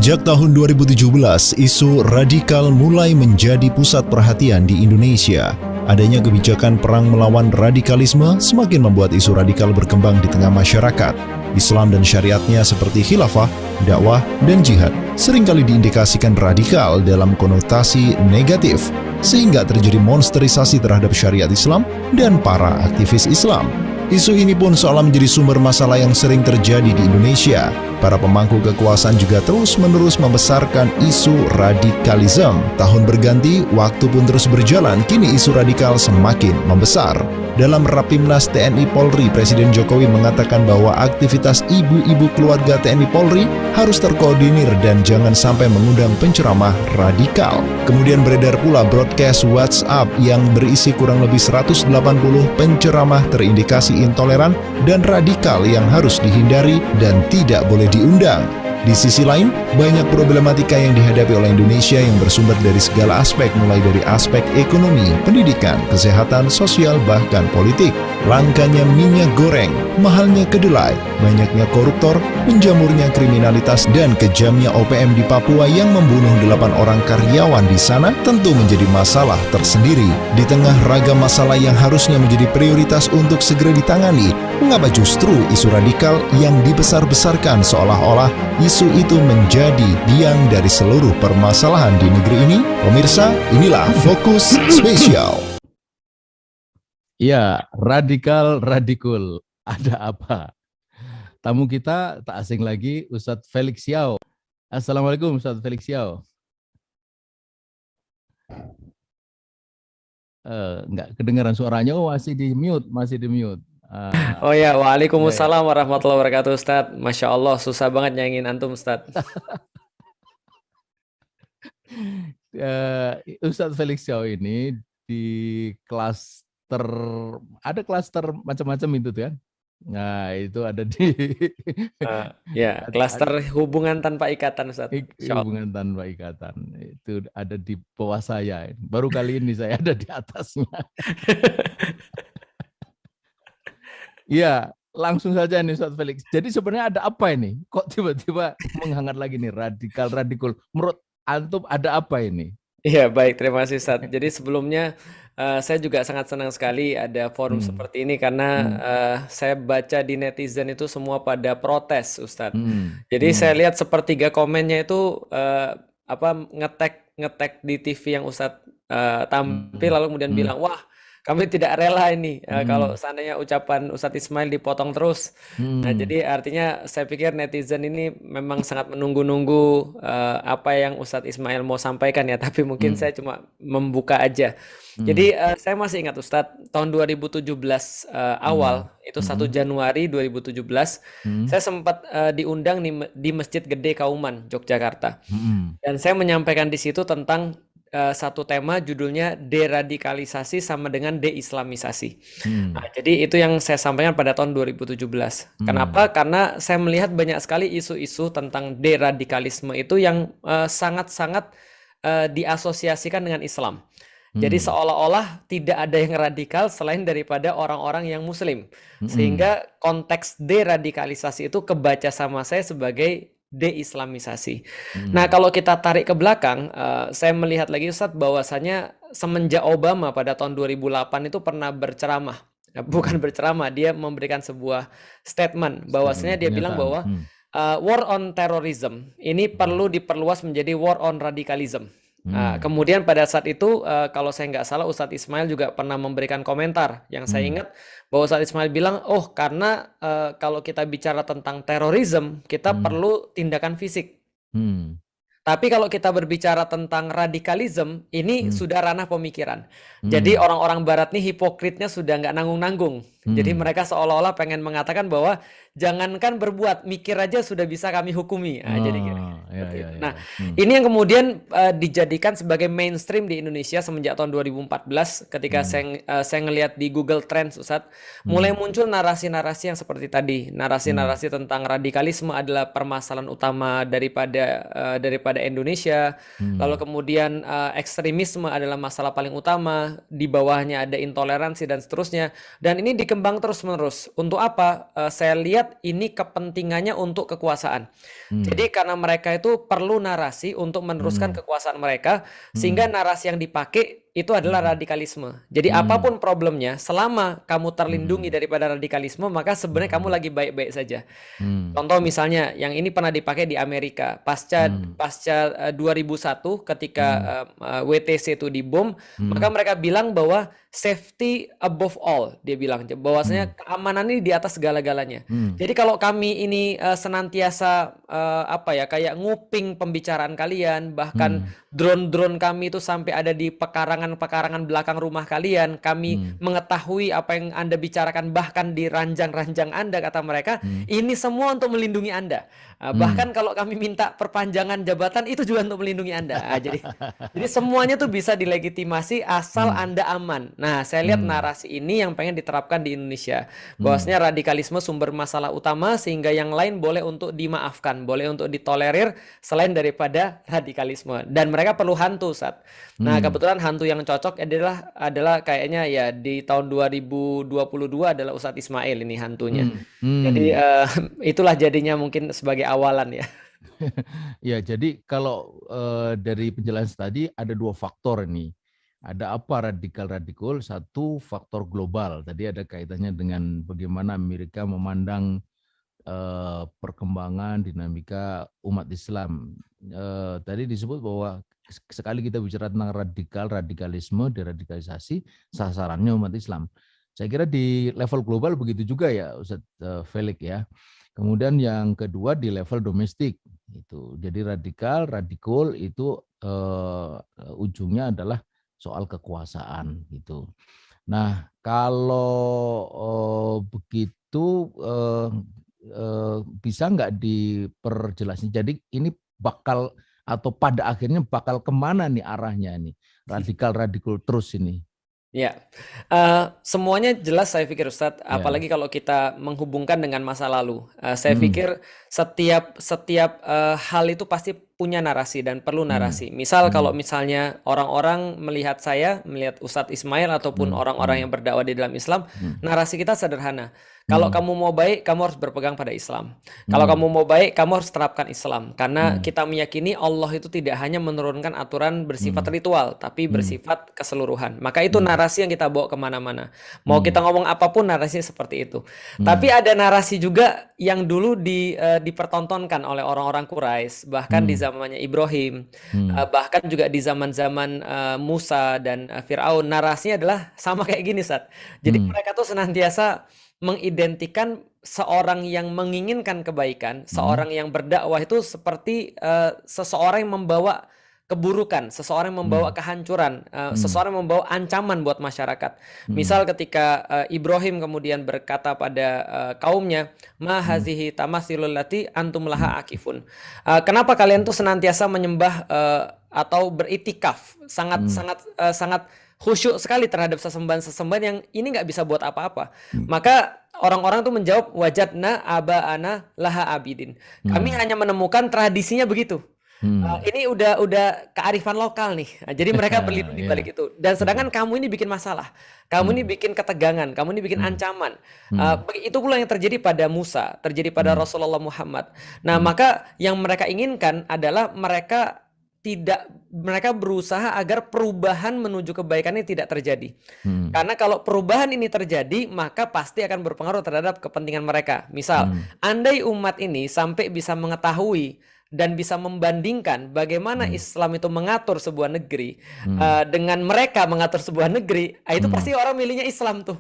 Sejak tahun 2017, isu radikal mulai menjadi pusat perhatian di Indonesia. Adanya kebijakan perang melawan radikalisme semakin membuat isu radikal berkembang di tengah masyarakat. Islam dan syariatnya seperti khilafah, dakwah, dan jihad seringkali diindikasikan radikal dalam konotasi negatif, sehingga terjadi monsterisasi terhadap syariat Islam dan para aktivis Islam. Isu ini pun seolah menjadi sumber masalah yang sering terjadi di Indonesia. Para pemangku kekuasaan juga terus-menerus membesarkan isu radikalisme. Tahun berganti, waktu pun terus berjalan, kini isu radikal semakin membesar. Dalam Rapimnas TNI Polri, Presiden Jokowi mengatakan bahwa aktivitas ibu-ibu keluarga TNI Polri harus terkoordinir dan jangan sampai mengundang penceramah radikal. Kemudian beredar pula broadcast WhatsApp yang berisi kurang lebih 180 penceramah terindikasi intoleran dan radikal yang harus dihindari dan tidak boleh diundang. Di sisi lain, banyak problematika yang dihadapi oleh Indonesia yang bersumber dari segala aspek, mulai dari aspek ekonomi, pendidikan, kesehatan, sosial, bahkan politik. Langkanya minyak goreng, mahalnya kedelai, banyaknya koruptor, menjamurnya kriminalitas, dan kejamnya OPM di Papua yang membunuh 8 orang karyawan di sana tentu menjadi masalah tersendiri. Di tengah ragam masalah yang harusnya menjadi prioritas untuk segera ditangani, mengapa justru isu radikal yang dibesar-besarkan seolah-olah isu itu menjadi biang dari seluruh permasalahan di negeri ini? Pemirsa, inilah Fokus Spesial. Ya, radikul. Ada apa? Tamu kita tak asing lagi, Ustadz Felix Xiao. Assalamualaikum Ustadz Felix Xiao. Enggak kedengaran suaranya, masih di mute. Oh ya, waalaikumsalam warahmatullahi wabarakatuh Ustadz. Masya Allah, susah banget nyanyiin antum Ustadz. Ustadz Felix Xiao ini di ada klaster macam-macam itu tuh kan. Nah, itu ada di ya, klaster hubungan tanpa ikatan Ustadz. Hubungan tanpa ikatan. Itu ada di bawah saya. Baru kali ini saya ada di atasnya. Iya, langsung saja nih Ustadz Felix. Jadi sebenarnya ada apa ini? Kok tiba-tiba menghangat lagi nih radikal? Menurut antum ada apa ini? Iya, baik, terima kasih Ustadz. Jadi sebelumnya saya juga sangat senang sekali ada forum seperti ini karena saya baca di netizen itu semua pada protes Ustadz. Jadi saya lihat sepertiga komennya itu ngetek di TV yang Ustadz tampil lalu kemudian bilang, wah kami tidak rela ini kalau seandainya ucapan Ustadz Ismail dipotong terus. Nah, jadi artinya saya pikir netizen ini memang sangat menunggu-nunggu apa yang Ustadz Ismail mau sampaikan ya, tapi mungkin saya cuma membuka aja. Jadi saya masih ingat Ustadz, tahun 2017 awal, itu 1 Januari 2017, saya sempat diundang di Masjid Gede Kauman, Yogyakarta. Dan saya menyampaikan di situ tentang satu tema judulnya deradikalisasi sama dengan deislamisasi. Nah, jadi itu yang saya sampaikan pada tahun 2017. Kenapa? Karena saya melihat banyak sekali isu-isu tentang deradikalisme itu yang sangat-sangat diasosiasikan dengan Islam. Jadi seolah-olah tidak ada yang radikal selain daripada orang-orang yang muslim. Sehingga konteks deradikalisasi itu kebaca sama saya sebagai deislamisasi. Nah, kalau kita tarik ke belakang, saya melihat lagi Ustadz bahwasanya semenjak Obama pada tahun 2008 itu pernah berceramah. Bukan berceramah, dia memberikan sebuah statement bahwasanya dia bilang bahwa war on terrorism ini perlu diperluas menjadi war on radikalism. Kemudian pada saat itu kalau saya nggak salah Ustadz Ismail juga pernah memberikan komentar yang saya ingat bahwa Ustadz Ismail bilang, karena kalau kita bicara tentang terorisme kita perlu tindakan fisik. Tapi kalau kita berbicara tentang radikalisme, ini sudah ranah pemikiran. Jadi orang-orang barat nih hipokritnya sudah nggak nanggung-nanggung. Jadi mereka seolah-olah pengen mengatakan bahwa jangankan berbuat, mikir aja sudah bisa kami hukumi. Jadi Nah, ini yang kemudian dijadikan sebagai mainstream di Indonesia semenjak tahun 2014 ketika saya ngelihat di Google Trends Ustadz, mulai muncul narasi-narasi yang seperti tadi. Narasi-narasi tentang radikalisme adalah permasalahan utama daripada Indonesia. Lalu kemudian ekstremisme adalah masalah paling utama, di bawahnya ada intoleransi dan seterusnya. Dan ini dikembang terus-menerus. Untuk apa? Saya lihat ini kepentingannya untuk kekuasaan. Jadi karena mereka itu perlu narasi untuk meneruskan kekuasaan mereka, sehingga narasi yang dipakai itu adalah radikalisme. Jadi apapun problemnya, selama kamu terlindungi daripada radikalisme, maka sebenarnya kamu lagi baik-baik saja. Contoh misalnya, yang ini pernah dipakai di Amerika pasca 2001 ketika WTC itu dibom, maka mereka bilang bahwa safety above all, dia bilang bahwasanya keamanan ini di atas segala-galanya. Jadi kalau kami ini senantiasa kayak nguping pembicaraan kalian, bahkan drone-drone kami itu sampai ada di pekarangan belakang rumah kalian, kami mengetahui apa yang Anda bicarakan bahkan di ranjang-ranjang Anda, kata mereka, ini semua untuk melindungi Anda. Bahkan kalau kami minta perpanjangan jabatan itu juga untuk melindungi Anda. Jadi semuanya tuh bisa dilegitimasi asal Anda aman. Nah, saya lihat narasi ini yang pengen diterapkan di Indonesia. Bahwasanya radikalisme sumber masalah utama, sehingga yang lain boleh untuk dimaafkan, boleh untuk ditolerir selain daripada radikalisme. Dan mereka perlu hantu, Ustaz. Nah, kebetulan hantu yang cocok adalah kayaknya ya di tahun 2022 adalah Ustadz Ismail ini hantunya. Jadi itulah jadinya mungkin sebagai awalan ya. Ya, jadi kalau dari penjelasan tadi ada dua faktor ini. Ada apa radikal? Satu faktor global. Tadi ada kaitannya dengan bagaimana Amerika memandang perkembangan dinamika umat Islam. Tadi disebut bahwa sekali kita bicara tentang radikalisme, deradikalisasi, sasarannya umat Islam. Saya kira di level global begitu juga ya, Ustadz Felix ya. Kemudian yang kedua di level domestik itu. Jadi radikal itu ujungnya adalah soal kekuasaan gitu. Nah, kalau begitu bisa nggak diperjelasin? Jadi ini bakal atau pada akhirnya bakal kemana nih arahnya nih radikal terus ini? Ya, semuanya jelas saya pikir Ustadz, apalagi kalau kita menghubungkan dengan masa lalu. Saya pikir setiap hal itu pasti punya narasi dan perlu narasi. Misal kalau misalnya orang-orang melihat Ustadz Ismail ataupun orang-orang yang berdakwah di dalam Islam, narasi kita sederhana. Kalau kamu mau baik, kamu harus berpegang pada Islam. Kalau kamu mau baik, kamu harus terapkan Islam. Karena kita meyakini Allah itu tidak hanya menurunkan aturan bersifat ritual, tapi bersifat keseluruhan. Maka itu narasi yang kita bawa kemana-mana. Mau kita ngomong apapun, narasinya seperti itu. Tapi ada narasi juga yang dulu dipertontonkan oleh orang-orang Quraisy, bahkan di zamannya Ibrahim, bahkan juga di zaman-zaman Musa dan Fir'aun. Narasinya adalah sama kayak gini, Sat. Jadi mereka tuh senantiasa mengidentikan seorang yang menginginkan kebaikan, seorang yang berdakwah itu seperti seseorang yang membawa keburukan, seseorang yang membawa kehancuran, seseorang yang membawa ancaman buat masyarakat. Misal ketika Ibrahim kemudian berkata pada kaumnya, ma hazihi tamasilul lati antum laha akifun. Kenapa kalian tuh senantiasa menyembah atau beritikaf sangat khusyuk sekali terhadap sesembahan yang ini nggak bisa buat apa-apa. Maka orang-orang tuh menjawab, wajadna aba'ana laha abidin. Kami hanya menemukan tradisinya begitu. Ini udah kearifan lokal nih. Jadi mereka berlindung di balik itu. Dan sedangkan kamu ini bikin masalah. Kamu ini bikin ketegangan. Kamu ini bikin ancaman. Itu pula yang terjadi pada Musa, terjadi pada Rasulullah Muhammad. Nah, maka yang mereka inginkan adalah mereka berusaha agar perubahan menuju kebaikan ini tidak terjadi. Karena kalau perubahan ini terjadi, maka pasti akan berpengaruh terhadap kepentingan mereka. Misal, andai umat ini sampai bisa mengetahui dan bisa membandingkan bagaimana Islam itu mengatur sebuah negeri dengan mereka mengatur sebuah negeri, itu pasti orang milihnya Islam tuh.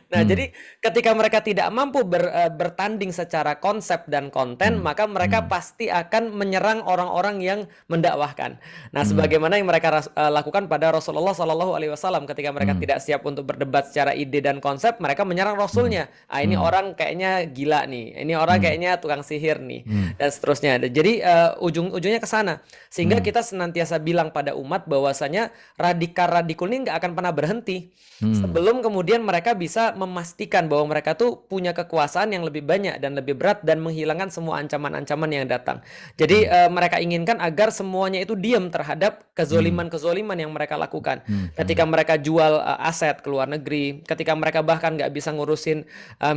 Nah, jadi ketika mereka tidak mampu bertanding secara konsep dan konten, maka mereka pasti akan menyerang orang-orang yang mendakwahkan. Nah, sebagaimana yang mereka lakukan pada Rasulullah SAW ketika mereka tidak siap untuk berdebat secara ide dan konsep, mereka menyerang Rasulnya. Ini orang kayaknya gila nih, ini orang kayaknya tukang sihir nih, dan seterusnya. jadi ujung-ujungnya ke sana. Sehingga kita senantiasa bilang pada umat bahwasanya radikal-radikal ini nggak akan pernah berhenti. Sebelum kemudian mereka bisa memastikan bahwa mereka tuh punya kekuasaan yang lebih banyak dan lebih berat dan menghilangkan semua ancaman-ancaman yang datang. Jadi mereka inginkan agar semuanya itu diam terhadap kezoliman-kezoliman yang mereka lakukan. Ketika mereka jual aset ke luar negeri, ketika mereka bahkan nggak bisa ngurusin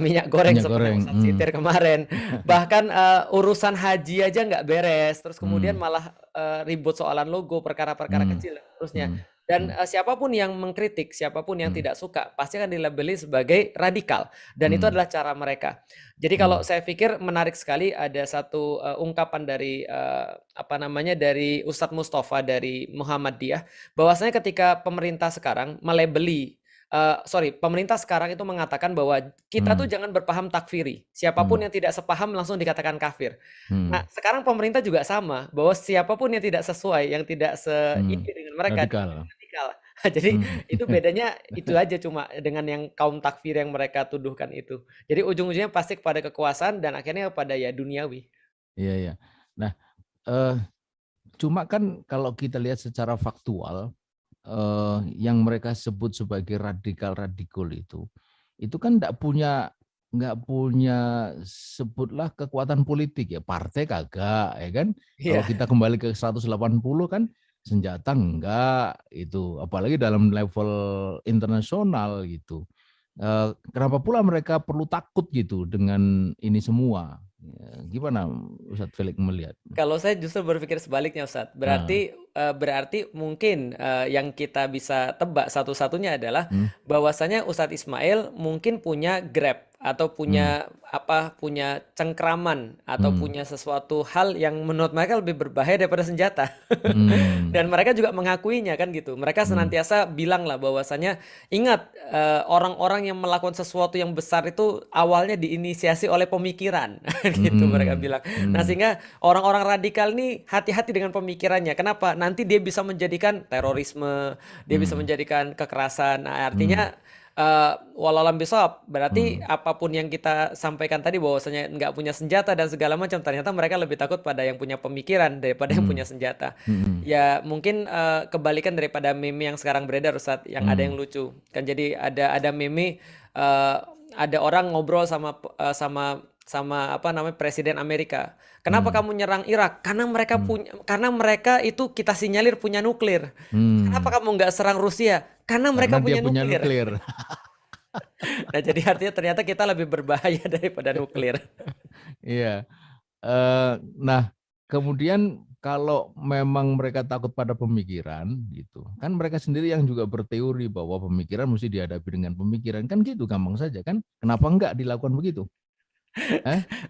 minyak goreng seperti yang Ustadz Sitir kemarin, bahkan urusan haji aja nggak beres, terus kemudian malah ribut soalan logo, perkara-perkara kecil dan seterusnya. Dan siapapun yang mengkritik, siapapun yang tidak suka, pasti akan dilabeli sebagai radikal. Dan itu adalah cara mereka. Jadi kalau saya pikir menarik sekali ada satu ungkapan dari dari Ustadz Mustafa dari Muhammadiyah, bahwasanya ketika pemerintah sekarang melabeli pemerintah sekarang itu mengatakan bahwa kita tuh jangan berpaham takfiri. Siapapun yang tidak sepaham langsung dikatakan kafir. Nah, sekarang pemerintah juga sama, bahwa siapapun yang tidak sesuai, yang tidak seini dengan mereka, radikal. Jadi itu bedanya itu aja, cuma dengan yang kaum takfir yang mereka tuduhkan itu. Jadi ujung-ujungnya pasti kepada kekuasaan dan akhirnya kepada ya duniawi. Iya, iya. Nah, cuma kan kalau kita lihat secara faktual, yang mereka sebut sebagai radikal itu kan nggak punya sebutlah kekuatan politik ya, partai kagak ya kan. Kalau kita kembali ke 180 kan senjata enggak, itu apalagi dalam level internasional gitu. Kenapa pula mereka perlu takut gitu dengan ini semua? Gimana Ustadz Felix melihat? Kalau saya justru berpikir sebaliknya, Ustadz. Berarti mungkin yang kita bisa tebak satu-satunya adalah bahwasanya Ustadz Ismail mungkin punya grab atau punya punya cengkraman atau punya sesuatu hal yang menurut mereka lebih berbahaya daripada senjata. Dan mereka juga mengakuinya kan gitu. Mereka senantiasa bilang lah bahwasanya ingat orang-orang yang melakukan sesuatu yang besar itu awalnya diinisiasi oleh pemikiran gitu mereka bilang. Nah, sehingga orang-orang radikal ini hati-hati dengan pemikirannya. Kenapa? Nanti dia bisa menjadikan terorisme, dia bisa menjadikan kekerasan. Nah, artinya walaupun bisawab berarti apapun yang kita sampaikan tadi bahwasanya nggak punya senjata dan segala macam, ternyata mereka lebih takut pada yang punya pemikiran daripada yang punya senjata. Ya mungkin kebalikan daripada meme yang sekarang beredar, Ustadz, yang ada yang lucu kan. Jadi ada meme ada orang ngobrol sama Presiden Amerika. Kenapa kamu nyerang Irak? Karena mereka itu kita sinyalir punya nuklir. Kenapa kamu nggak serang Rusia? Karena mereka punya nuklir. Nah, jadi artinya ternyata kita lebih berbahaya daripada nuklir. Iya. Nah, kemudian kalau memang mereka takut pada pemikiran gitu, kan mereka sendiri yang juga berteori bahwa pemikiran mesti dihadapi dengan pemikiran, kan gitu, gampang saja kan? Kenapa enggak dilakukan begitu?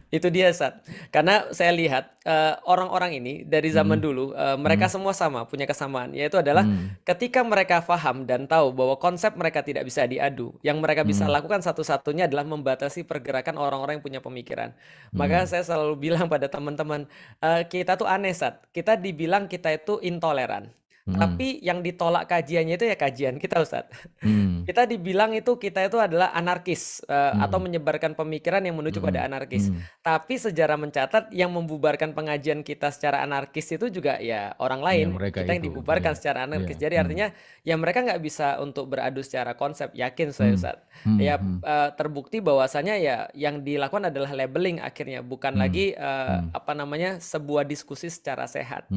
Itu dia, Sat. Karena saya lihat orang-orang ini dari zaman dulu mereka semua sama, punya kesamaan, yaitu adalah ketika mereka paham dan tahu bahwa konsep mereka tidak bisa diadu, yang mereka bisa lakukan satu-satunya adalah membatasi pergerakan orang-orang yang punya pemikiran. Maka saya selalu bilang pada teman-teman, kita tuh aneh, Sat. Kita dibilang kita itu intoleran. Tapi yang ditolak kajiannya itu ya kajian kita, Ustadz. Kita dibilang kita itu adalah anarkis atau menyebarkan pemikiran yang menuju pada anarkis. Tapi sejarah mencatat yang membubarkan pengajian kita secara anarkis itu juga ya orang lain. Kita yang dibubarkan secara anarkis. Jadi artinya ya mereka nggak bisa untuk beradu secara konsep. Yakin saya, Ustadz. Ya terbukti bahwasanya ya yang dilakukan adalah labeling akhirnya, bukan lagi sebuah diskusi secara sehat.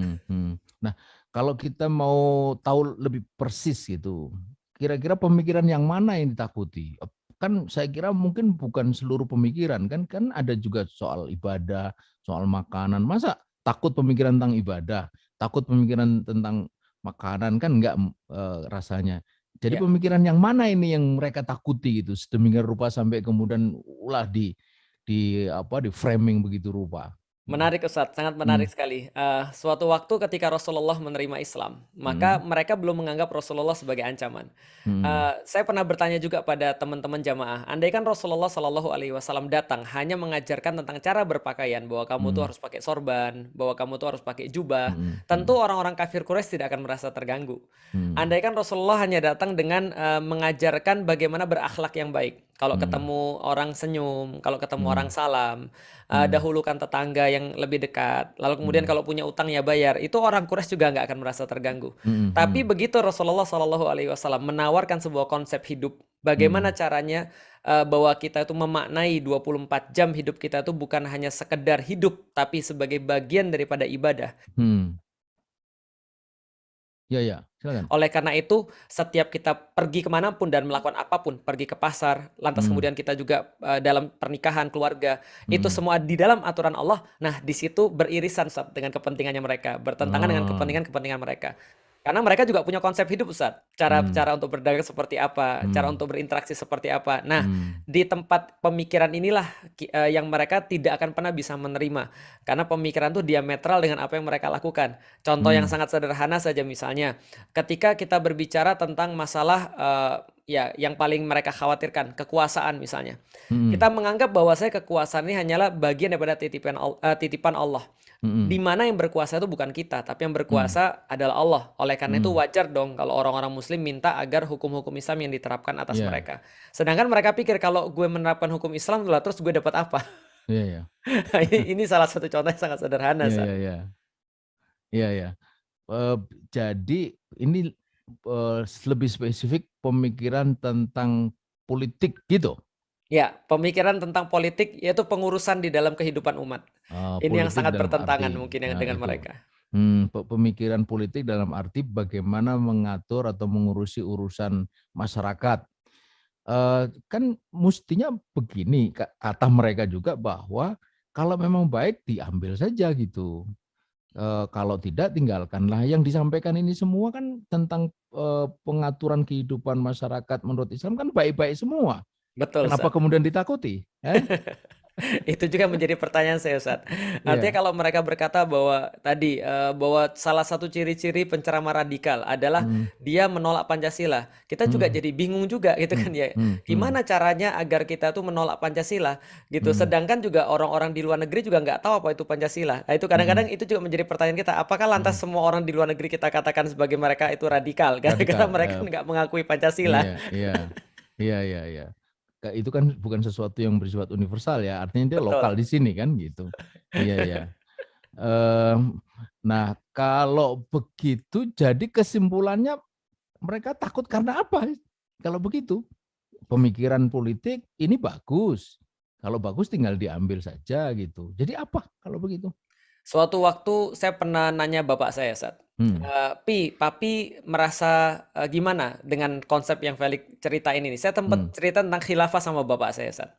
Nah, kalau kita mau tahu lebih persis gitu, kira-kira pemikiran yang mana yang ditakuti? Kan saya kira mungkin bukan seluruh pemikiran, kan ada juga soal ibadah, soal makanan. Masa takut pemikiran tentang ibadah, takut pemikiran tentang makanan, kan enggak rasanya. Jadi pemikiran yang mana ini yang mereka takuti gitu, sedemikian rupa sampai kemudian di framing begitu rupa. Menarik, Ustadz, sangat menarik sekali. Suatu waktu ketika Rasulullah menerima Islam, maka mereka belum menganggap Rasulullah sebagai ancaman. Saya pernah bertanya juga pada teman-teman jamaah, andaikan Rasulullah SAW datang hanya mengajarkan tentang cara berpakaian, bahwa kamu tuh harus pakai sorban, bahwa kamu tuh harus pakai jubah, tentu orang-orang kafir Quraisy tidak akan merasa terganggu. Andaikan Rasulullah hanya datang dengan mengajarkan bagaimana berakhlak yang baik, Kalau Hmm. ketemu orang senyum, kalau ketemu orang Hmm. salam, Hmm. dahulukan tetangga yang lebih dekat. Lalu kemudian kalau punya utang ya bayar. Itu orang Quraisy juga nggak akan merasa terganggu. Tapi begitu Rasulullah Shallallahu Alaihi Wasallam menawarkan sebuah konsep hidup, bagaimana caranya bahwa kita itu memaknai 24 jam hidup kita itu bukan hanya sekedar hidup, tapi sebagai bagian daripada ibadah. Ya, silakan. Oleh karena itu, setiap kita pergi kemanapun dan melakukan apapun, pergi ke pasar, lantas kemudian kita juga dalam pernikahan, keluarga, itu semua di dalam aturan Allah. Nah, di situ beririsan Ustaz, dengan kepentingannya mereka, bertentangan dengan kepentingan mereka. Karena mereka juga punya konsep hidup, Ustaz. Cara untuk berdagang seperti apa, cara untuk berinteraksi seperti apa. Nah, di tempat pemikiran inilah yang mereka tidak akan pernah bisa menerima. Karena pemikiran itu diametral dengan apa yang mereka lakukan. Contoh yang sangat sederhana saja misalnya, ketika kita berbicara tentang masalah ya yang paling mereka khawatirkan, kekuasaan misalnya. Kita menganggap bahwasanya kekuasaan ini hanyalah bagian daripada titipan Allah. Di mana yang berkuasa itu bukan kita, tapi yang berkuasa adalah Allah. Oleh karena itu wajar dong kalau orang-orang Muslim minta agar hukum-hukum Islam yang diterapkan atas mereka. Sedangkan mereka pikir kalau gue menerapkan hukum Islam, terus gue dapat apa? Ini salah satu contoh yang sangat sederhana. Iya. Jadi ini lebih spesifik pemikiran tentang politik gitu. Ya, pemikiran tentang politik yaitu pengurusan di dalam kehidupan umat. Ini yang sangat bertentangan mungkin dengan mereka. Pemikiran politik dalam arti bagaimana mengatur atau mengurusi urusan masyarakat. Kan mestinya begini, kata mereka juga bahwa kalau memang baik diambil saja gitu. Kalau tidak tinggalkanlah. Yang disampaikan ini semua kan tentang pengaturan kehidupan masyarakat menurut Islam kan baik-baik semua. Betul, Kenapa Ustaz. kemudian ditakuti? Itu juga menjadi pertanyaan saya, Ustaz. Artinya kalau mereka berkata bahwa tadi bahwa salah satu ciri-ciri penceramah radikal adalah dia menolak Pancasila. Kita juga jadi bingung juga gitu kan ya. Gimana caranya agar kita tuh menolak Pancasila gitu. Sedangkan juga orang-orang di luar negeri juga nggak tahu apa itu Pancasila. Nah, itu kadang-kadang itu juga menjadi pertanyaan kita. Apakah lantas semua orang di luar negeri kita katakan sebagai mereka itu radikal gara-gara mereka nggak mengakui Pancasila? Iya. Itu kan bukan sesuatu yang bersifat universal ya, artinya dia Betul. lokal di sini kan gitu. Iya. Nah, kalau begitu jadi kesimpulannya mereka takut karena apa? Kalau begitu, pemikiran politik ini bagus. Kalau bagus tinggal diambil saja gitu. Jadi apa kalau begitu? Suatu waktu saya pernah nanya bapak saya, Ustaz. Papi merasa gimana dengan konsep yang Felix ceritain ini? Saya tempat cerita tentang khilafah sama bapak saya, Ustaz.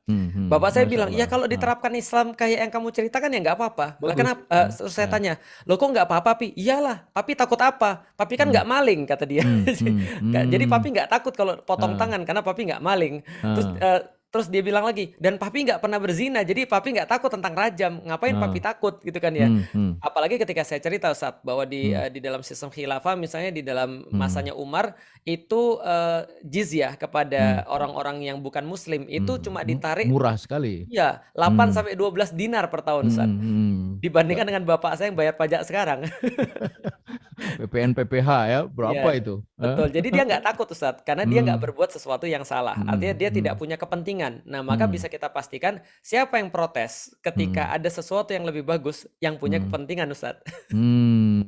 Bapak saya bilang, ya kalau diterapkan Islam kayak yang kamu ceritakan ya nggak apa-apa. Lah kenapa? Terus saya tanya, lo kok nggak apa-apa, Pi? Iyalah, Papi takut apa? Papi kan nggak maling, kata dia. Jadi Papi nggak takut kalau potong tangan karena Papi nggak maling. Terus dia bilang lagi, dan Papi nggak pernah berzina, jadi Papi nggak takut tentang rajam. Ngapain Papi takut gitu kan ya? Apalagi ketika saya cerita, Ustaz, bahwa di dalam sistem khilafah, misalnya di dalam masanya Umar, itu jizyah kepada orang-orang yang bukan Muslim, itu cuma ditarik murah sekali. Iya, 8-12 dinar per tahun, Ustaz. Dibandingkan dengan bapak saya yang bayar pajak sekarang. PPN PPH ya, berapa itu? Betul, jadi dia nggak takut, Ustaz, karena dia nggak berbuat sesuatu yang salah. Artinya dia tidak punya kepentingan. Nah, maka bisa kita pastikan siapa yang protes ketika ada sesuatu yang lebih bagus yang punya kepentingan, Ustaz.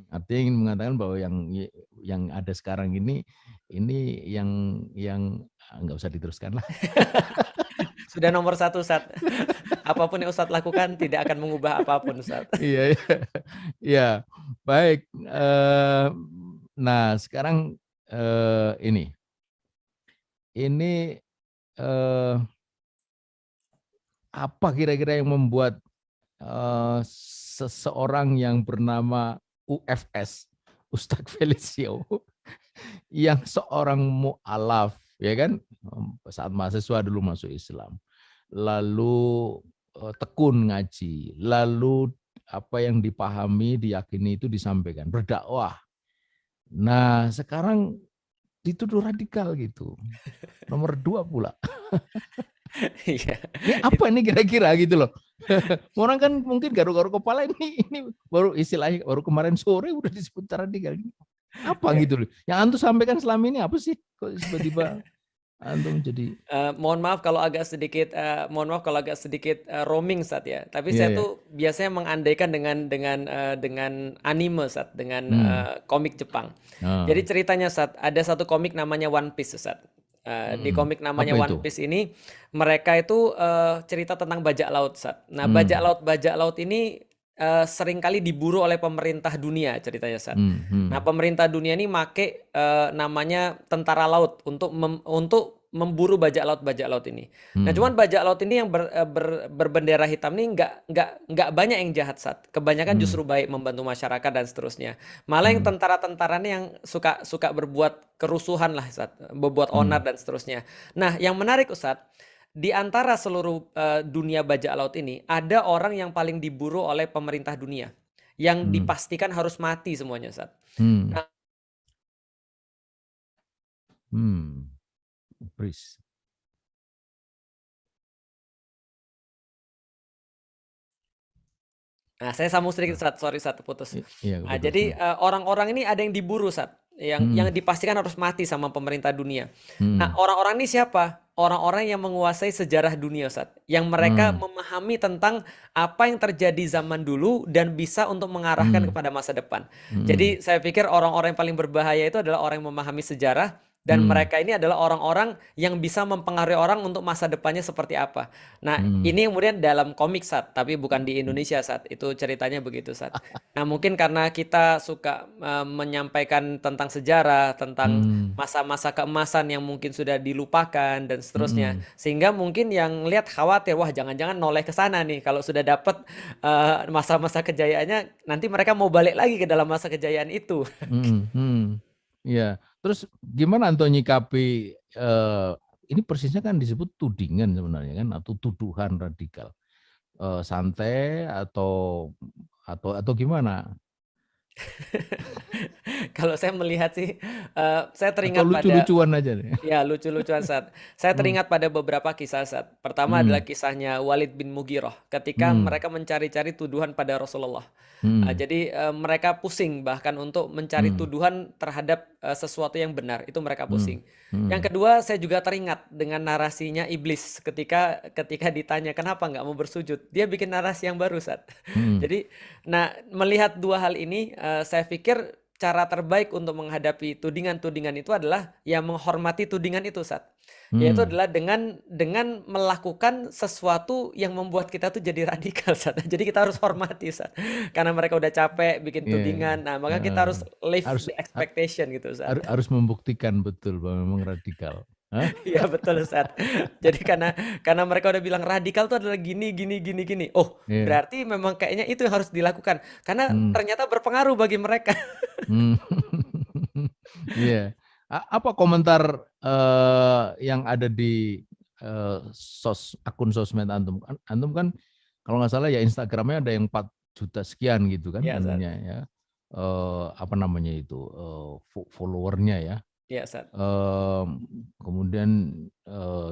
Artinya ingin mengatakan bahwa yang ada sekarang ini yang nggak usah diteruskan lah. Sudah nomor 1, Ustaz. Apapun yang Ustaz lakukan tidak akan mengubah apapun, Ustaz. Iya. Baik. Nah, sekarang ini apa kira-kira yang membuat seseorang yang bernama UFS, Ustadz Felicio, yang seorang mu'alaf, ya kan, saat mahasiswa dulu masuk Islam, lalu tekun ngaji, lalu apa yang dipahami, diyakini itu disampaikan, berdakwah. Nah, sekarang dituduh radikal gitu. Nomor 2 pula. Iya. Ini apa ini kira-kira gitu loh. Orang kan mungkin garuk-garuk kepala ini baru istilahnya baru kemarin sore udah disebut radikal. Apa gitu loh. Yang antum sampaikan selama ini apa sih? Kok tiba-tiba Antum jadi Mohon maaf kalau agak sedikit roaming Sat ya. Tapi iya saya ya. tuh biasanya mengandaikan dengan anime Sat, dengan Hmm. komik Jepang. Nah. Jadi ceritanya Sat, ada satu komik namanya One Piece Sat. Di komik Apa namanya itu? One Piece ini mereka itu cerita tentang bajak laut Sat. Nah, Hmm. bajak laut ini seringkali diburu oleh pemerintah dunia ceritanya Sat. Nah, Hmm. pemerintah dunia ini make namanya tentara laut untuk memburu bajak laut ini. Nah, Hmm. cuman bajak laut ini yang berbendera hitam ini nggak banyak yang jahat Sat. Kebanyakan Hmm. justru baik, membantu masyarakat dan seterusnya. Malah yang Hmm. tentara-tentaranya yang suka berbuat kerusuhan lah Sat, berbuat onar Hmm. dan seterusnya. Nah, yang menarik Ustadz, di antara seluruh dunia bajak laut ini ada orang yang paling diburu oleh pemerintah dunia, yang Hmm. dipastikan harus mati semuanya Sat. Hmm. Nah, Pris. Nah, saya sambung sedikit Sat, sorry Sat, putus. Iya, Nah, keputus. jadi orang-orang ini ada yang diburu Sat, yang Hmm. dipastikan harus mati sama pemerintah dunia. Nah, Hmm. orang-orang ini siapa? Orang-orang yang menguasai sejarah dunia Sat, yang mereka Hmm. memahami tentang apa yang terjadi zaman dulu dan bisa untuk mengarahkan Hmm. kepada masa depan. Hmm. Jadi saya pikir orang-orang yang paling berbahaya itu adalah orang yang memahami sejarah, dan Hmm. mereka ini adalah orang-orang yang bisa mempengaruhi orang untuk masa depannya seperti apa. Nah, Hmm. ini kemudian dalam komik Sat, tapi bukan di Indonesia Sat. Itu ceritanya begitu Sat. Nah, mungkin karena kita suka menyampaikan tentang sejarah, tentang Hmm. masa-masa keemasan yang mungkin sudah dilupakan dan seterusnya, Hmm. sehingga mungkin yang lihat khawatir, wah jangan-jangan noleh ke sana nih kalau sudah dapat masa-masa kejayaannya, nanti mereka mau balik lagi ke dalam masa kejayaan itu. Hmm. Hmm. Ya, terus gimana Anto nyikapi ini persisnya kan disebut tudingan sebenarnya kan, atau tuduhan radikal. Santai atau gimana? Kalau saya melihat sih, saya Atau teringat pada lucu-lucuan aja nih? ya, lucu-lucuan Sat. Saya Hmm. teringat pada beberapa kisah Sat. Pertama adalah Hmm. kisahnya Walid bin Mughirah ketika Hmm. mereka mencari-cari tuduhan pada Rasulullah. Hmm. Jadi mereka pusing bahkan untuk mencari Hmm. tuduhan terhadap sesuatu yang benar. Itu mereka Hmm. pusing. Hmm. Yang kedua, saya juga teringat dengan narasinya iblis ketika ditanya kenapa nggak mau bersujud. Dia bikin narasi yang baru Sat. Hmm. Jadi, nah, melihat dua hal ini, saya pikir cara terbaik untuk menghadapi tudingan-tudingan itu adalah ya menghormati tudingan itu Sat. Yaitu Hmm. adalah dengan melakukan sesuatu yang membuat kita tuh jadi radikal Sat. Jadi kita harus hormati Sat. Karena mereka udah capek bikin Iya, iya. tudingan. Nah, maka kita harus live Harus the expectation gitu Sat. harus membuktikan betul bahwa memang radikal. Hah? Iya betul Sat. Jadi karena mereka udah bilang radikal itu adalah gini gini gini gini. Oh, Iya. berarti memang kayaknya itu yang harus dilakukan karena Hmm. ternyata berpengaruh bagi mereka. Hmm. Iya. Apa komentar yang ada di akun sosmed antum? Antum kan kalau nggak salah ya Instagramnya ada yang 4 juta sekian gitu kan Iya Sat. anunya ya. Apa namanya itu followernya ya. Iya Sat. Kemudian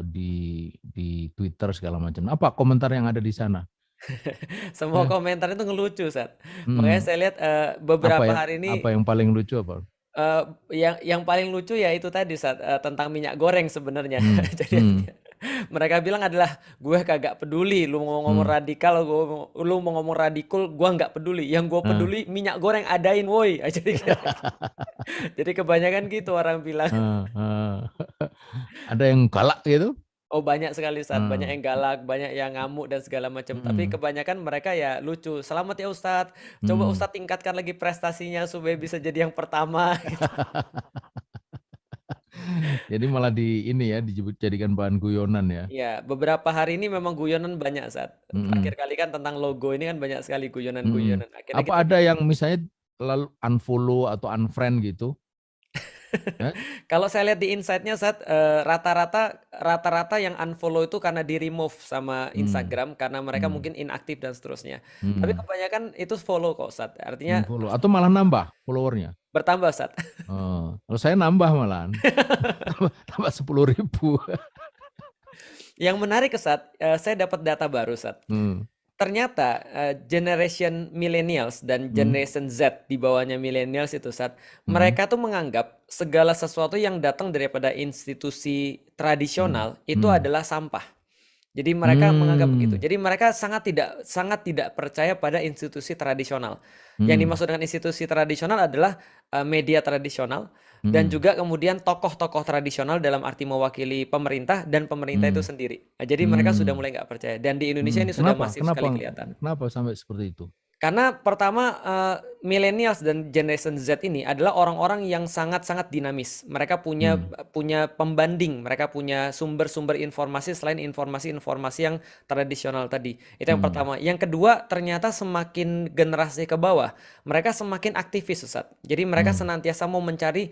di Twitter segala macam. Apa komentar yang ada di sana? Semua komentar itu ngelucu Sat. Makanya Hmm. saya lihat beberapa hari ini Apa yang paling lucu apa? yang paling lucu ya itu tadi Sat, tentang minyak goreng sebenarnya. Hmm. Jadi artinya mereka bilang adalah gue kagak peduli lu mau ngomong Hmm. radikal, lu mau ngomong radikal, gue nggak peduli. Yang gue Ah. peduli minyak goreng adain woi. Jadi kebanyakan gitu orang bilang. Ada yang galak gitu? Oh banyak sekali Sat, banyak Hmm. yang galak, banyak yang ngamuk dan segala macam. Tapi Hmm. kebanyakan mereka ya lucu. Selamat ya Ustadz, coba Hmm. Ustadz tingkatkan lagi prestasinya supaya bisa jadi yang pertama. Jadi malah dijadikan bahan guyonan ya. Ya, beberapa hari ini memang guyonan banyak Sat. Hmm. Terakhir kali kan tentang logo ini kan banyak sekali Hmm. guyonan-guyonan. Akhirnya Apa kita ada yang misalnya lalu unfollow atau unfriend gitu? kalau saya lihat di insight-nya Sat, rata-rata yang unfollow itu karena di remove sama Instagram karena mereka mungkin inaktif dan seterusnya. Tapi kebanyakan itu follow kok Sat. Artinya Unfollow atau malah nambah followernya? bertambah Sat. Kalau saya nambah malahan. tambah 10.000. Yang menarik Sat, saya dapat data baru Sat. ternyata generation millennials dan generation Z di bawahnya millennials itu saat mereka tuh menganggap segala sesuatu yang datang daripada institusi tradisional itu adalah sampah. Jadi mereka menganggap begitu. Jadi mereka sangat tidak percaya pada institusi tradisional. Yang dimaksud dengan institusi tradisional adalah media tradisional dan juga kemudian tokoh-tokoh tradisional dalam arti mewakili pemerintah dan pemerintah itu sendiri. Nah, jadi mereka sudah mulai nggak percaya. Dan di Indonesia ini sudah masif sekali kelihatan. Kenapa sampai seperti itu? Karena pertama millennials dan generation Z ini adalah orang-orang yang sangat-sangat dinamis. Mereka punya pembanding, mereka punya sumber-sumber informasi selain informasi-informasi yang tradisional tadi. Itu yang pertama. Yang kedua, ternyata semakin generasi ke bawah, mereka semakin aktivis, Ustaz. Jadi mereka senantiasa mau mencari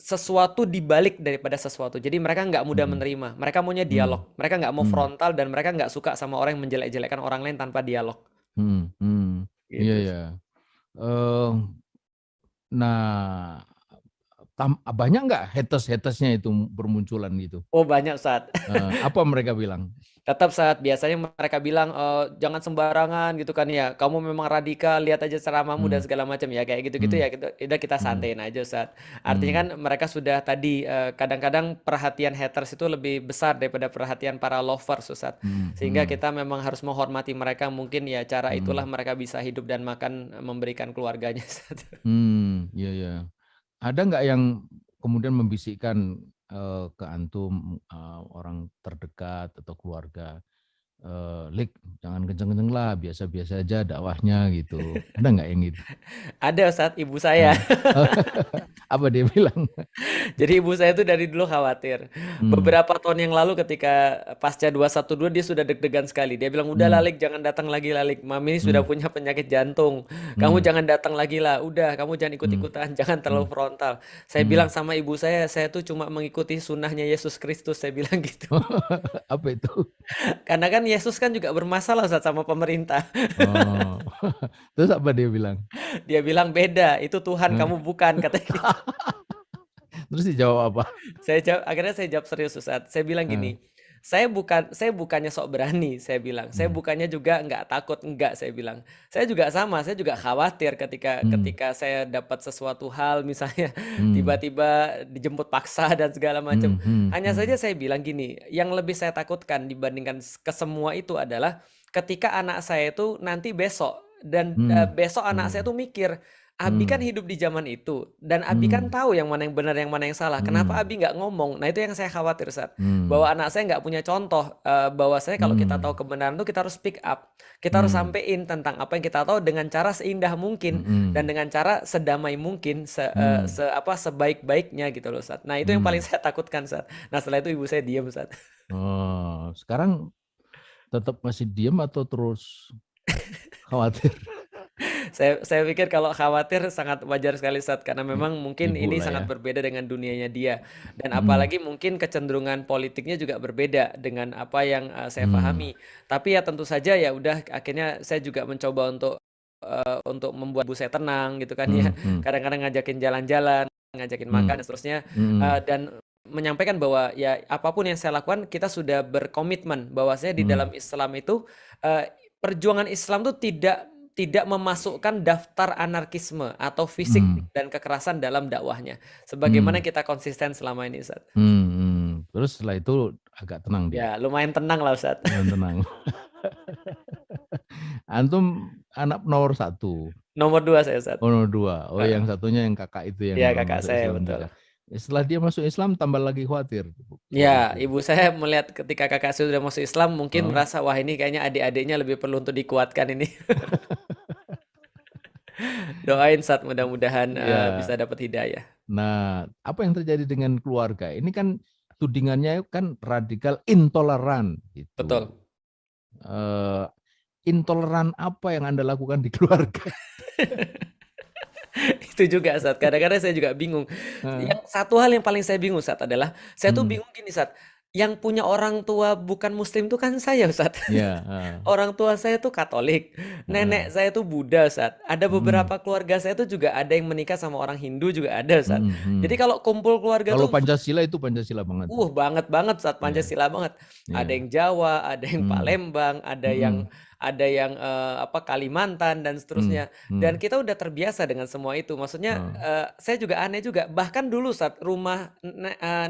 sesuatu di balik daripada sesuatu. Jadi mereka nggak mudah menerima. Mereka maunya dialog. Mereka nggak mau frontal dan mereka nggak suka sama orang yang menjelek-jelekkan orang lain tanpa dialog. Iya Gitu. ya. Nah, banyak nggak haters-hatersnya itu bermunculan gitu? Oh banyak, Ustaz. Apa mereka bilang? Tetap saat biasanya mereka bilang jangan sembarangan gitu kan ya, kamu memang radikal, lihat aja ceramahmu dan segala macam ya, kayak gitu-gitu ya, udah kita santein aja Ustaz. Artinya kan mereka sudah tadi kadang-kadang perhatian haters itu lebih besar daripada perhatian para lovers Ustaz. Sehingga kita memang harus menghormati mereka, mungkin ya cara itulah mereka bisa hidup dan makan memberikan keluarganya Ustaz. Iya ya. Ada nggak yang kemudian membisikkan ke antum orang terdekat atau keluarga, Lik, jangan kenceng-kenceng lah, biasa-biasa aja dakwahnya gitu. Ada nggak yang gitu? Ada Ustaz, ibu saya. Apa dia bilang? Jadi ibu saya itu dari dulu khawatir. Beberapa tahun yang lalu ketika pasca 212 dia sudah deg-degan sekali. Dia bilang, udah Lalik, jangan datang lagi Lalik. Mami ini sudah punya penyakit jantung. Kamu jangan datang lagi lah. Udah, kamu jangan ikut-ikutan. Jangan terlalu frontal. Saya bilang sama ibu saya tuh cuma mengikuti sunnahnya Yesus Kristus. Saya bilang gitu. Apa itu? Karena kan Yesus kan juga bermasalah Ustaz sama pemerintah. Oh. Terus apa dia bilang? Dia bilang beda. Itu Tuhan, kamu bukan. Katanya gitu. Terus dijawab apa? Akhirnya saya jawab serius Ustaz. Saya bilang gini, saya bukannya sok berani, saya bilang. Saya bukannya juga nggak takut, enggak, saya bilang. Saya juga sama, saya juga khawatir ketika saya dapat sesuatu hal misalnya tiba-tiba dijemput paksa dan segala macam. Hanya saja saya bilang gini, yang lebih saya takutkan dibandingkan ke semua itu adalah ketika anak saya itu nanti besok dan besok anak saya tuh mikir, Abi kan hidup di zaman itu dan Abi kan tahu yang mana yang benar yang mana yang salah. Kenapa Abi nggak ngomong? Nah itu yang saya khawatir Ustaz. Bahwa anak saya nggak punya contoh. Bahwasanya kalau kita tahu kebenaran itu kita harus speak up. Kita harus sampein tentang apa yang kita tahu dengan cara seindah mungkin dan dengan cara sedamai mungkin, sebaik-baiknya gitu loh Ustaz. Nah itu yang paling saya takutkan Ustaz. Nah setelah itu ibu saya diam Ustaz. Oh, sekarang tetap masih diam atau terus khawatir? Saya pikir kalau khawatir sangat wajar sekali Ustaz, karena memang mungkin Ibu ini lah sangat ya. berbeda dengan dunianya dia, dan apalagi mungkin kecenderungan politiknya juga berbeda dengan apa yang saya pahami. Tapi ya tentu saja ya udah, akhirnya saya juga mencoba untuk membuat ibu saya tenang gitu kan ya. Kadang-kadang ngajakin jalan-jalan, ngajakin makan dan seterusnya, dan menyampaikan bahwa ya apapun yang saya lakukan kita sudah berkomitmen bahwasanya di dalam Islam itu perjuangan Islam itu tidak memasukkan daftar anarkisme atau fisik dan kekerasan dalam dakwahnya. Sebagaimana kita konsisten selama ini, Ustaz. Terus setelah itu agak tenang dia. Ya, lumayan tenang lah, Ustaz. Tenang. Antum anak nomor 1. Nomor 2 saya, Ustaz. Oh, nomor 2. Oh, yang satunya yang kakak itu yang ya, belum kakak masuk saya, Islam betul. juga. Setelah dia masuk Islam tambah lagi khawatir. Ya, ibu saya melihat ketika kakak saya sudah masuk Islam mungkin merasa wah ini kayaknya adik-adiknya lebih perlu untuk dikuatkan ini. Doain saat mudah-mudahan bisa dapat hidayah. Nah, apa yang terjadi dengan keluarga? Ini kan tudingannya kan radikal intoleran gitu. Betul. Intoleran apa yang Anda lakukan di keluarga? Itu juga Ustaz, kadang-kadang saya juga bingung. Yang satu hal yang paling saya bingung Ustaz adalah saya tuh bingung gini Ustaz, yang punya orang tua bukan muslim itu kan saya Ustaz. Orang tua saya tuh Katolik, nenek saya tuh Buddha Ustaz. Ada beberapa keluarga saya tuh juga ada yang menikah sama orang Hindu juga ada Ustaz. Jadi kalau kumpul keluarga kalau tuh Pancasila itu Pancasila banget. banget Ustaz, Pancasila banget. Ada yang Jawa, ada yang Palembang, ada yang ada yang Kalimantan dan seterusnya. Dan kita udah terbiasa dengan semua itu. Maksudnya saya juga aneh juga. Bahkan dulu saat rumah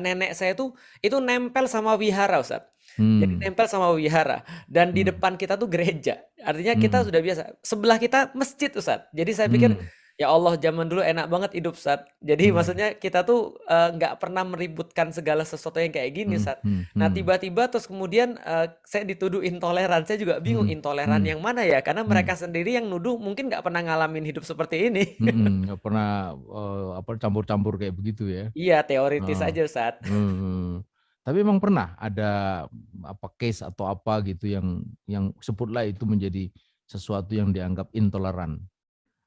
nenek saya tuh itu nempel sama wihara, Ustaz. Jadi nempel sama wihara dan di depan kita tuh gereja. Artinya kita sudah biasa. Sebelah kita masjid, Ustaz. Jadi saya pikir ya Allah, zaman dulu enak banget hidup, Ustaz. Jadi maksudnya kita tuh nggak pernah meributkan segala sesuatu yang kayak gini, Ustaz. Nah tiba-tiba terus kemudian saya dituduh intoleran. Saya juga bingung intoleran yang mana ya? Karena mereka sendiri yang nuduh mungkin nggak pernah ngalamin hidup seperti ini. Nggak pernah campur-campur kayak begitu ya. Iya, teoritis aja, Ustaz. Tapi emang pernah ada case atau apa gitu yang sebutlah itu menjadi sesuatu yang dianggap intoleran.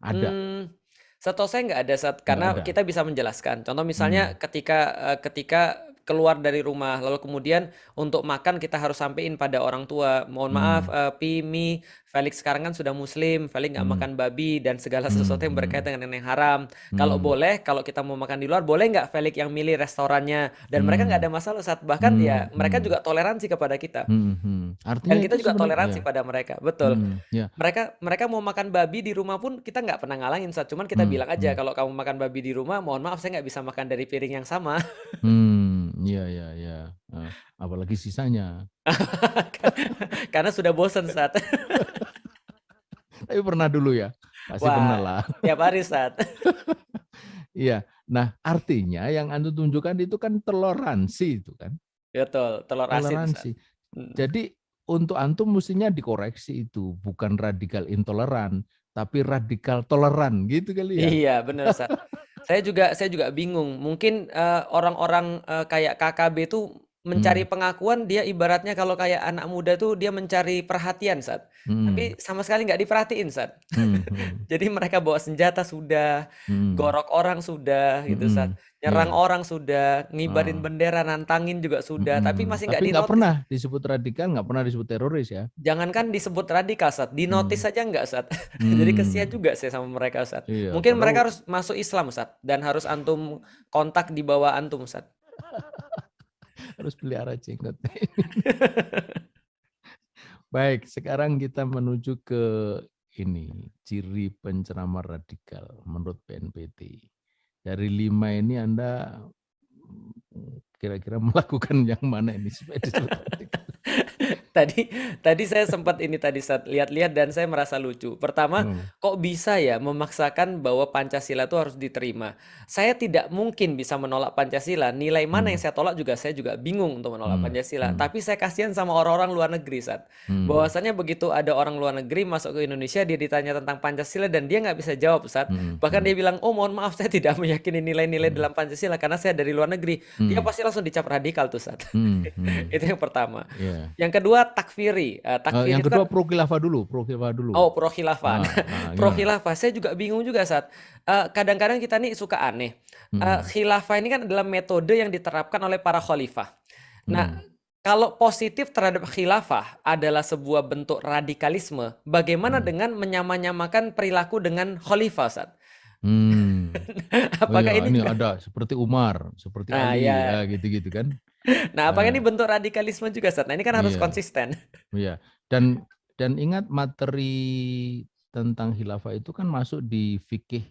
Ada. Setahu saya nggak ada, Sat, karena kita bisa menjelaskan. Contoh misalnya ketika keluar dari rumah, lalu kemudian untuk makan kita harus sampein pada orang tua. Mohon maaf, Mi, Felix sekarang kan sudah Muslim, Felix nggak makan babi dan segala sesuatu yang berkaitan dengan yang haram. Kalau boleh, kalau kita mau makan di luar, boleh nggak Felix yang milih restorannya? Dan mereka nggak ada masalah, Sat. Bahkan ya mereka juga toleransi kepada kita. Artinya Dan kita itu juga sebenarnya toleransi pada mereka, betul. ya. Mereka mau makan babi di rumah pun kita nggak pernah ngalangin, Sat. Cuman kita bilang aja kalau kamu makan babi di rumah, mohon maaf saya nggak bisa makan dari piring yang sama. Ya. Apalagi sisanya. Karena sudah bosen, Sat. Tapi pernah dulu ya, pasti Wah, pernah lah. tiap hari, Sat. Iya. Nah, artinya yang Anda tunjukkan itu kan toleransi itu kan. Betul, telur asin, Sat. Toleransi. Jadi untuk antum mestinya dikoreksi itu, bukan radikal intoleran, tapi radikal toleran gitu kali ya. Iya, benar, Sat. Saya juga bingung. Mungkin orang-orang kayak KKB itu mencari pengakuan, dia ibaratnya kalau kayak anak muda tuh dia mencari perhatian, Sat. Tapi sama sekali nggak diperhatiin, Sat. Jadi mereka bawa senjata sudah, gorok orang sudah, gitu, Sat. Nyerang orang sudah, ngibarin bendera, nantangin juga sudah, tapi masih nggak Tapi nggak dinotis. pernah disebut radikal, nggak pernah disebut teroris ya. Jangankan disebut radikal, Sat, dinotis saja nggak, Sat. Jadi kesian juga saya sama mereka, Sat. Iya, Mungkin mereka harus masuk Islam, Sat, dan harus antum kontak di bawah antum, Sat. Harus pelihara jenggot. Baik, sekarang kita menuju ke ini, ciri penceramah radikal menurut BNPT. Dari 5 ini Anda kira-kira melakukan yang mana ini supaya disebut radikal? Tadi saya sempat ini tadi saat lihat-lihat dan saya merasa lucu. Pertama, kok bisa ya memaksakan bahwa Pancasila itu harus diterima? Saya tidak mungkin bisa menolak Pancasila. Nilai mana yang saya tolak juga saya juga bingung untuk menolak Pancasila. Tapi saya kasihan sama orang-orang luar negeri, Sat. Bahwasanya begitu ada orang luar negeri masuk ke Indonesia, dia ditanya tentang Pancasila dan dia nggak bisa jawab, Sat. Bahkan dia bilang, oh mohon maaf saya tidak meyakini nilai-nilai dalam Pancasila karena saya dari luar negeri. Dia pasti langsung dicap radikal tuh, Sat. Itu yang pertama. Yang kedua takfiri. Yang kedua pro khilafah dulu, pro khilafah dulu. Oh, pro khilafah. Pro khilafah saya juga bingung juga, Sat. Kadang-kadang kita nih suka aneh. Khilafah ini kan adalah metode yang diterapkan oleh para khalifah. Nah, kalau positif terhadap khilafah adalah sebuah bentuk radikalisme, bagaimana dengan menyamakan perilaku dengan khalifah, Sat? Apakah ini ada seperti Umar, seperti Ali, ya gitu-gitu kan? Nah, apakah ini bentuk radikalisme juga, Sat? Nah, ini kan harus konsisten. Iya. Dan ingat materi tentang khilafah itu kan masuk di fikih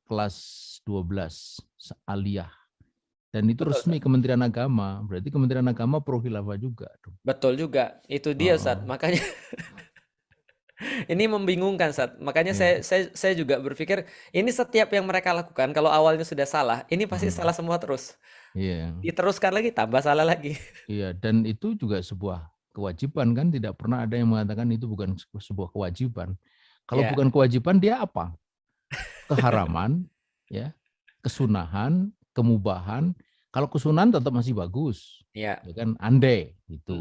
kelas 12 aliyah. Dan itu resmi Kementerian Agama. Berarti Kementerian Agama pro khilafah juga. Betul juga. Itu dia, Sat. Makanya ini membingungkan, Sat. Makanya saya juga berpikir ini setiap yang mereka lakukan kalau awalnya sudah salah, ini pasti salah semua terus. Diteruskan lagi tambah salah lagi. Iya, dan itu juga sebuah kewajiban kan, tidak pernah ada yang mengatakan itu bukan sebuah kewajiban. Kalau bukan kewajiban dia apa? Keharaman, ya, kesunahan, kemubahan. Kalau kesunahan tetap masih bagus, ya kan, andai gitu.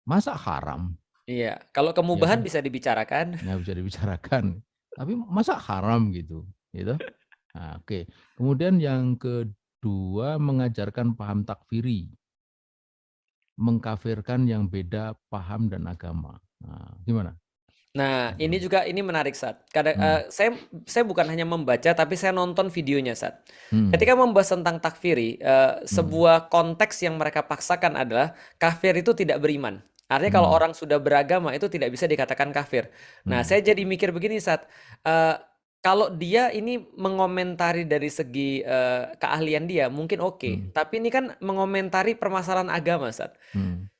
Masa haram? Iya, kalau kemubahan bisa dibicarakan. Ya bisa dibicarakan, tapi masa haram gitu. Nah, oke. Kemudian yang kedua mengajarkan paham takfiri, mengkafirkan yang beda paham dan agama. Nah, gimana? Nah, ini menarik, Sat. Saya bukan hanya membaca, tapi saya nonton videonya, Sat. Ketika membahas tentang takfiri, sebuah konteks yang mereka paksakan adalah kafir itu tidak beriman. Artinya kalau orang sudah beragama itu tidak bisa dikatakan kafir. Nah, saya jadi mikir begini, Sat. Kalau dia ini mengomentari dari segi keahlian dia mungkin oke, tapi ini kan mengomentari permasalahan agama, Sat.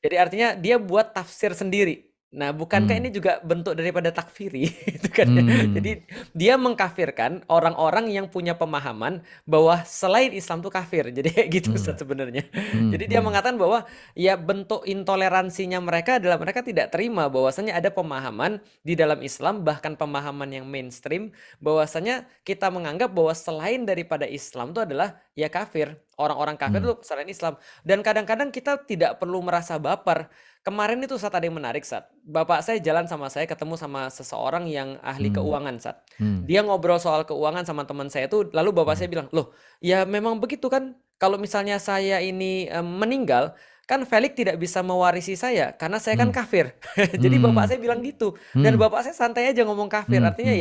Jadi artinya dia buat tafsir sendiri. Nah, bukankah ini juga bentuk daripada takfiri? Itu kan ya. Jadi dia mengkafirkan orang-orang yang punya pemahaman bahwa selain Islam itu kafir. Jadi kayak gitu Ustaz sebenarnya. Jadi dia mengatakan bahwa ya bentuk intoleransinya mereka adalah mereka tidak terima bahwasanya ada pemahaman di dalam Islam, bahkan pemahaman yang mainstream, bahwasanya kita menganggap bahwa selain daripada Islam itu adalah ya kafir. Orang-orang kafir itu selain Islam. Dan kadang-kadang kita tidak perlu merasa baper. Kemarin itu saat ada yang menarik, Sat. Bapak saya jalan sama saya ketemu sama seseorang yang ahli keuangan, Sat. Dia ngobrol soal keuangan sama teman saya itu, lalu bapak saya bilang, loh ya memang begitu kan, kalau misalnya saya ini meninggal, kan Felix tidak bisa mewarisi saya karena saya kan kafir. Jadi bapak saya bilang gitu. Dan bapak saya santai aja ngomong kafir. Artinya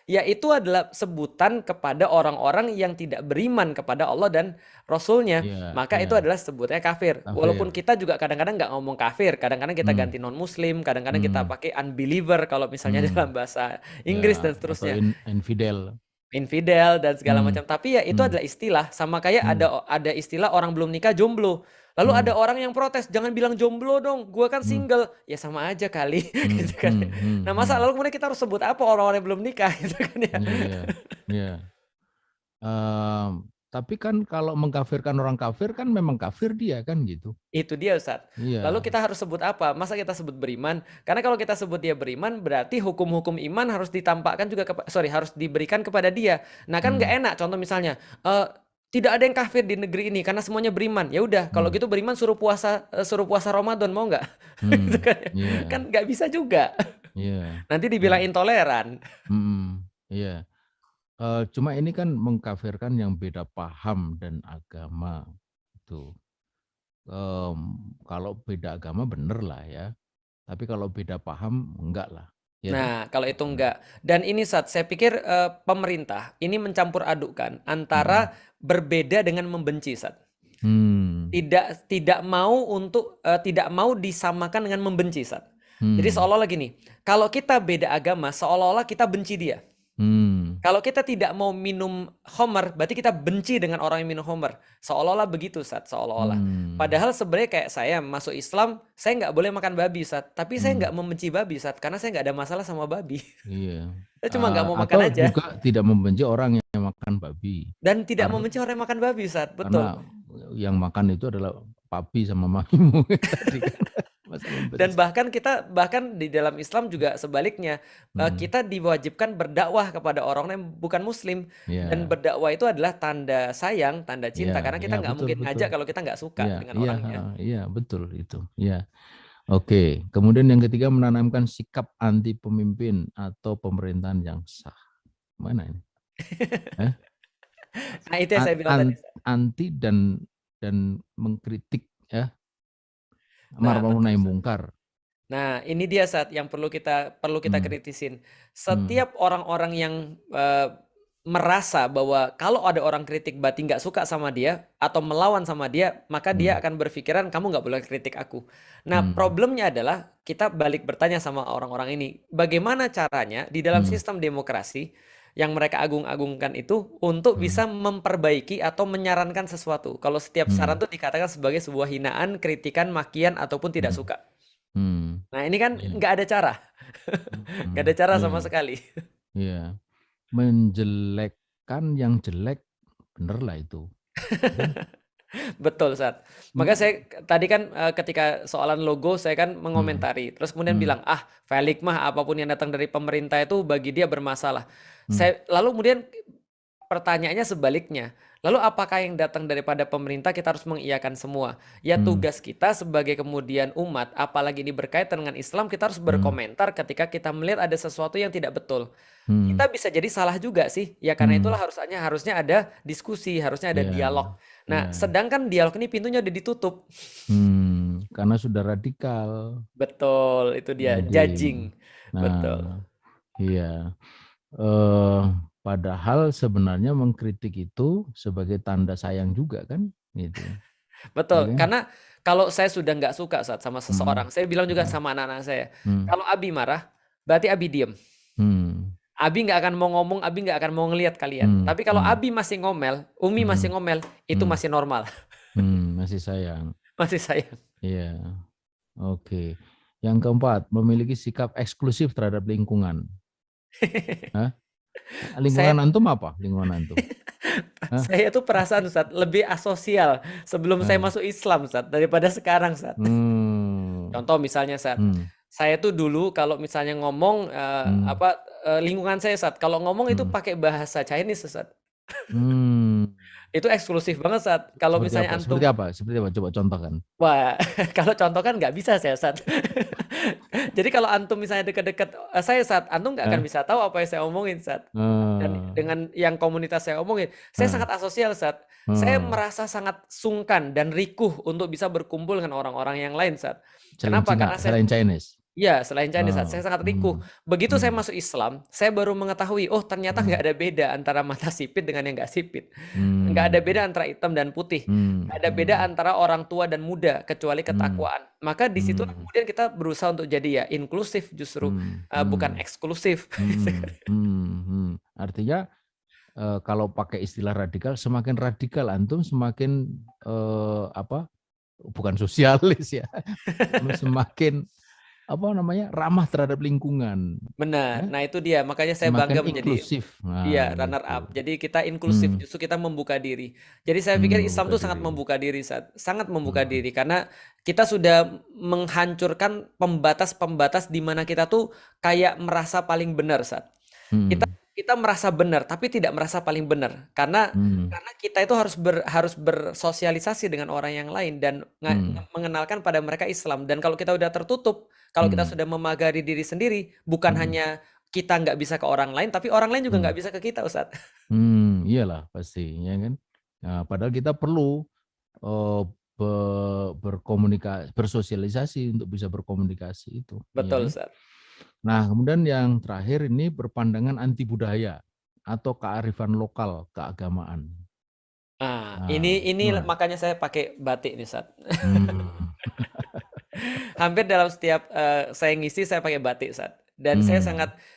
ya itu adalah sebutan kepada orang-orang yang tidak beriman kepada Allah dan Rasulnya. Maka itu adalah sebutnya kafir. Walaupun kita juga kadang-kadang nggak ngomong kafir. Kadang-kadang kita ganti non-muslim. Kadang-kadang kita pakai unbeliver kalau misalnya dalam bahasa Inggris dan seterusnya. Infidel. Infidel dan segala macam. Tapi ya itu adalah istilah. Sama kayak ada istilah orang belum nikah jomblo. Lalu ada orang yang protes, jangan bilang jomblo dong, gue kan single. Ya sama aja kali, gitu kan. Nah masa lalu kemudian kita harus sebut apa orang-orang yang belum nikah, gitu kan ya. Iya. Tapi kan kalau mengkafirkan orang kafir kan memang kafir dia kan gitu. Itu dia Ustaz. Lalu kita harus sebut apa? Masa kita sebut beriman? Karena kalau kita sebut dia beriman, berarti hukum-hukum iman harus ditampakkan juga, harus diberikan kepada dia. Nah kan nggak enak, contoh misalnya, tidak ada yang kafir di negeri ini karena semuanya beriman. Ya udah, kalau gitu beriman suruh puasa Ramadan, mau nggak? Gitu kan, kan nggak bisa juga. Nanti dibilang intoleran. Iya. Cuma ini kan mengkafirkan yang beda paham dan agama itu. Kalau beda agama bener lah ya. Tapi kalau beda paham enggak lah. Ya, nah, kalau itu enggak. Dan ini Sat, saya pikir pemerintah ini mencampur adukkan antara berbeda dengan membenci, Sat. Tidak mau disamakan dengan membenci, Sat. Jadi seolah-olah gini, kalau kita beda agama, seolah-olah kita benci dia. Kalau kita tidak mau minum homer, berarti kita benci dengan orang yang minum homer. Seolah-olah begitu, Sat. Seolah-olah. Padahal sebenarnya kayak saya masuk Islam, saya nggak boleh makan babi, Sat. Tapi saya nggak membenci babi, Sat. Karena saya nggak ada masalah sama babi. Iya. Saya cuma nggak mau makan aja. Atau juga tidak membenci orang yang makan babi. Dan tidak membenci orang yang makan babi, Sat. Betul. Karena yang makan itu adalah papi sama mamimu tadi kan. Dan bahkan di dalam Islam juga sebaliknya, kita diwajibkan berdakwah kepada orang yang bukan Muslim. Dan berdakwah itu adalah tanda sayang, tanda cinta, karena kita nggak mungkin ngajak kalau kita nggak suka dengan orangnya. Iya, betul itu. Iya. Oke, kemudian yang ketiga menanamkan sikap anti pemimpin atau pemerintahan yang sah. Mana ini? Nah itu yang saya bilang tadi. Anti dan mengkritik ya. Amar ma'ruf nahi mungkar. Nah, ini dia Sat yang perlu kita kritisin. Setiap orang-orang yang merasa bahwa kalau ada orang kritik berarti nggak suka sama dia atau melawan sama dia, maka dia akan berpikiran kamu nggak boleh kritik aku. Nah, problemnya adalah kita balik bertanya sama orang-orang ini, bagaimana caranya di dalam sistem demokrasi yang mereka agung-agungkan itu untuk bisa memperbaiki atau menyarankan sesuatu. Kalau setiap saran itu dikatakan sebagai sebuah hinaan, kritikan, makian, ataupun tidak suka. Nah ini kan nggak ada cara. Nggak ada cara sama sekali. Iya. Menjelekkan yang jelek, bener lah itu. Betul, Sat. Maka saya tadi kan ketika soalan logo saya kan mengomentari. Terus kemudian bilang, Felix mah apapun yang datang dari pemerintah itu bagi dia bermasalah. Lalu kemudian pertanyaannya sebaliknya. Lalu apakah yang datang daripada pemerintah kita harus mengiyakan semua? Ya tugas kita sebagai kemudian umat, apalagi ini berkaitan dengan Islam, kita harus berkomentar ketika kita melihat ada sesuatu yang tidak betul. Kita bisa jadi salah juga sih. Ya karena itulah harusnya ada diskusi, harusnya ada dialog. Nah, sedangkan dialog ini pintunya udah ditutup. Karena sudah radikal. Betul, itu dia. Judging. Betul. Iya. Padahal sebenarnya mengkritik itu sebagai tanda sayang juga kan, gitu. ya Betul, kan? karena kalau saya sudah nggak suka saat sama seseorang, saya bilang juga hmm, sama anak-anak saya, hmm, kalau Abi marah, berarti Abi diem. hmm, Abi nggak akan mau ngomong, Abi nggak akan mau ngelihat kalian. hmm, Tapi kalau hmm, Abi masih ngomel, Umi hmm, masih ngomel, itu hmm, masih normal, masih sayang. masih sayang. Iya, oke. Yang keempat, memiliki sikap eksklusif terhadap lingkungan. Hah? Saya Lingkungan antum apa? Lingkungan antum? Hah? saya tuh perasaan Ustaz lebih asosial sebelum saya Nah, masuk Islam Ustaz daripada sekarang Ustaz. hmm, Contoh misalnya Ustaz, hmm, saya tuh dulu kalau misalnya ngomong hmm, lingkungan saya Ustaz, kalau ngomong itu hmm, pakai bahasa Chinese Ustaz. hmm. Itu eksklusif banget Ustaz. Kalau Seperti misalnya apa? Seperti antum apa? Seperti apa? Coba contohkan. wah, kalau contoh kan nggak bisa saya Ustaz. Jadi kalau antum misalnya dekat-dekat saya Ustaz, antum nggak akan Hah? bisa tahu apa yang saya omongin Ustaz. Dan Eh, dengan yang komunitas saya omongin, saya eh, sangat asosial Ustaz. Saya eh. merasa sangat sungkan dan rikuh untuk bisa berkumpul dengan orang-orang yang lain Ustaz. Selain Kenapa? Cina, Karena saya selain Chinese. iya, selain Chinese, Ustaz, Oh, saya sangat rikuh. hmm, Begitu saya hmm, masuk Islam, saya baru mengetahui, oh ternyata hmm, nggak ada beda antara mata sipit dengan yang nggak sipit. Nggak ada beda hmm, antara hitam dan putih. hmm, Nggak ada beda hmm, antara orang tua dan muda, kecuali hmm, ketakwaan. Maka di situ hmm, kemudian kita berusaha untuk jadi ya inklusif justru, hmm, bukan hmm, eksklusif. hmm, hmm, hmm. Artinya kalau pakai istilah radikal, semakin radikal antum semakin apa? Bukan sosialis ya, semakin apa namanya ramah terhadap lingkungan, Benar. ya, Nah itu dia. Makanya saya semakin bangga menjadi inklusif. iya, Nah runner gitu. up. Jadi kita inklusif, Hmm, justru kita membuka diri. Jadi saya pikir Islam membuka tuh sangat diri. membuka diri, sangat membuka Hmm, diri karena kita sudah menghancurkan pembatas-pembatas di mana kita tuh kayak merasa paling benar, Sat. Kita hmm, kita merasa benar tapi tidak merasa paling benar hmm, karena kita itu harus bersosialisasi dengan orang yang lain dan hmm, mengenalkan pada mereka Islam. Dan kalau kita udah tertutup, kalau kita hmm, sudah memagari diri sendiri, bukan hmm, hanya kita nggak bisa ke orang lain, tapi orang lain juga hmm, nggak bisa ke kita, Ustadz. iyalah pasti, ya kan. Nah, padahal kita perlu eh, berkomunikasi, bersosialisasi untuk bisa berkomunikasi itu, ya Betul, kan. Ustadz. Nah, kemudian yang terakhir ini berpandangan anti budaya atau kearifan lokal keagamaan. Nah, Nah, ini gimana? makanya saya pakai batik nih, Ustadz. Hmm, Hampir dalam setiap saya ngisi saya pakai batik, Ustadz. Dan hmm,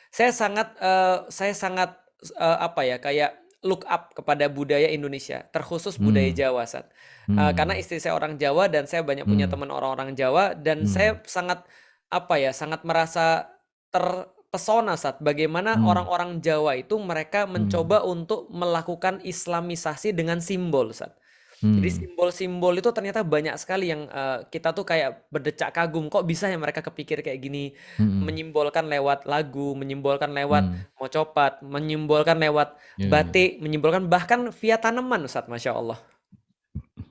saya sangat apa ya, kayak look up kepada budaya Indonesia, terkhusus budaya hmm, Jawa, Ustadz. Karena hmm, istri saya orang Jawa dan saya banyak punya hmm, teman orang-orang Jawa dan hmm, saya sangat apa ya, sangat merasa terpesona saat bagaimana hmm, orang-orang Jawa itu mereka hmm, mencoba untuk melakukan Islamisasi dengan simbol, Ustadz. Jadi hmm, simbol-simbol itu ternyata banyak sekali yang kita tuh kayak berdecak kagum. Kok bisa ya mereka kepikir kayak gini? hmm, Menyimbolkan lewat lagu, menyimbolkan lewat hmm, mocopat, menyimbolkan lewat ya, ya, batik, menyimbolkan bahkan via tanaman, Ustadz, Masya Allah.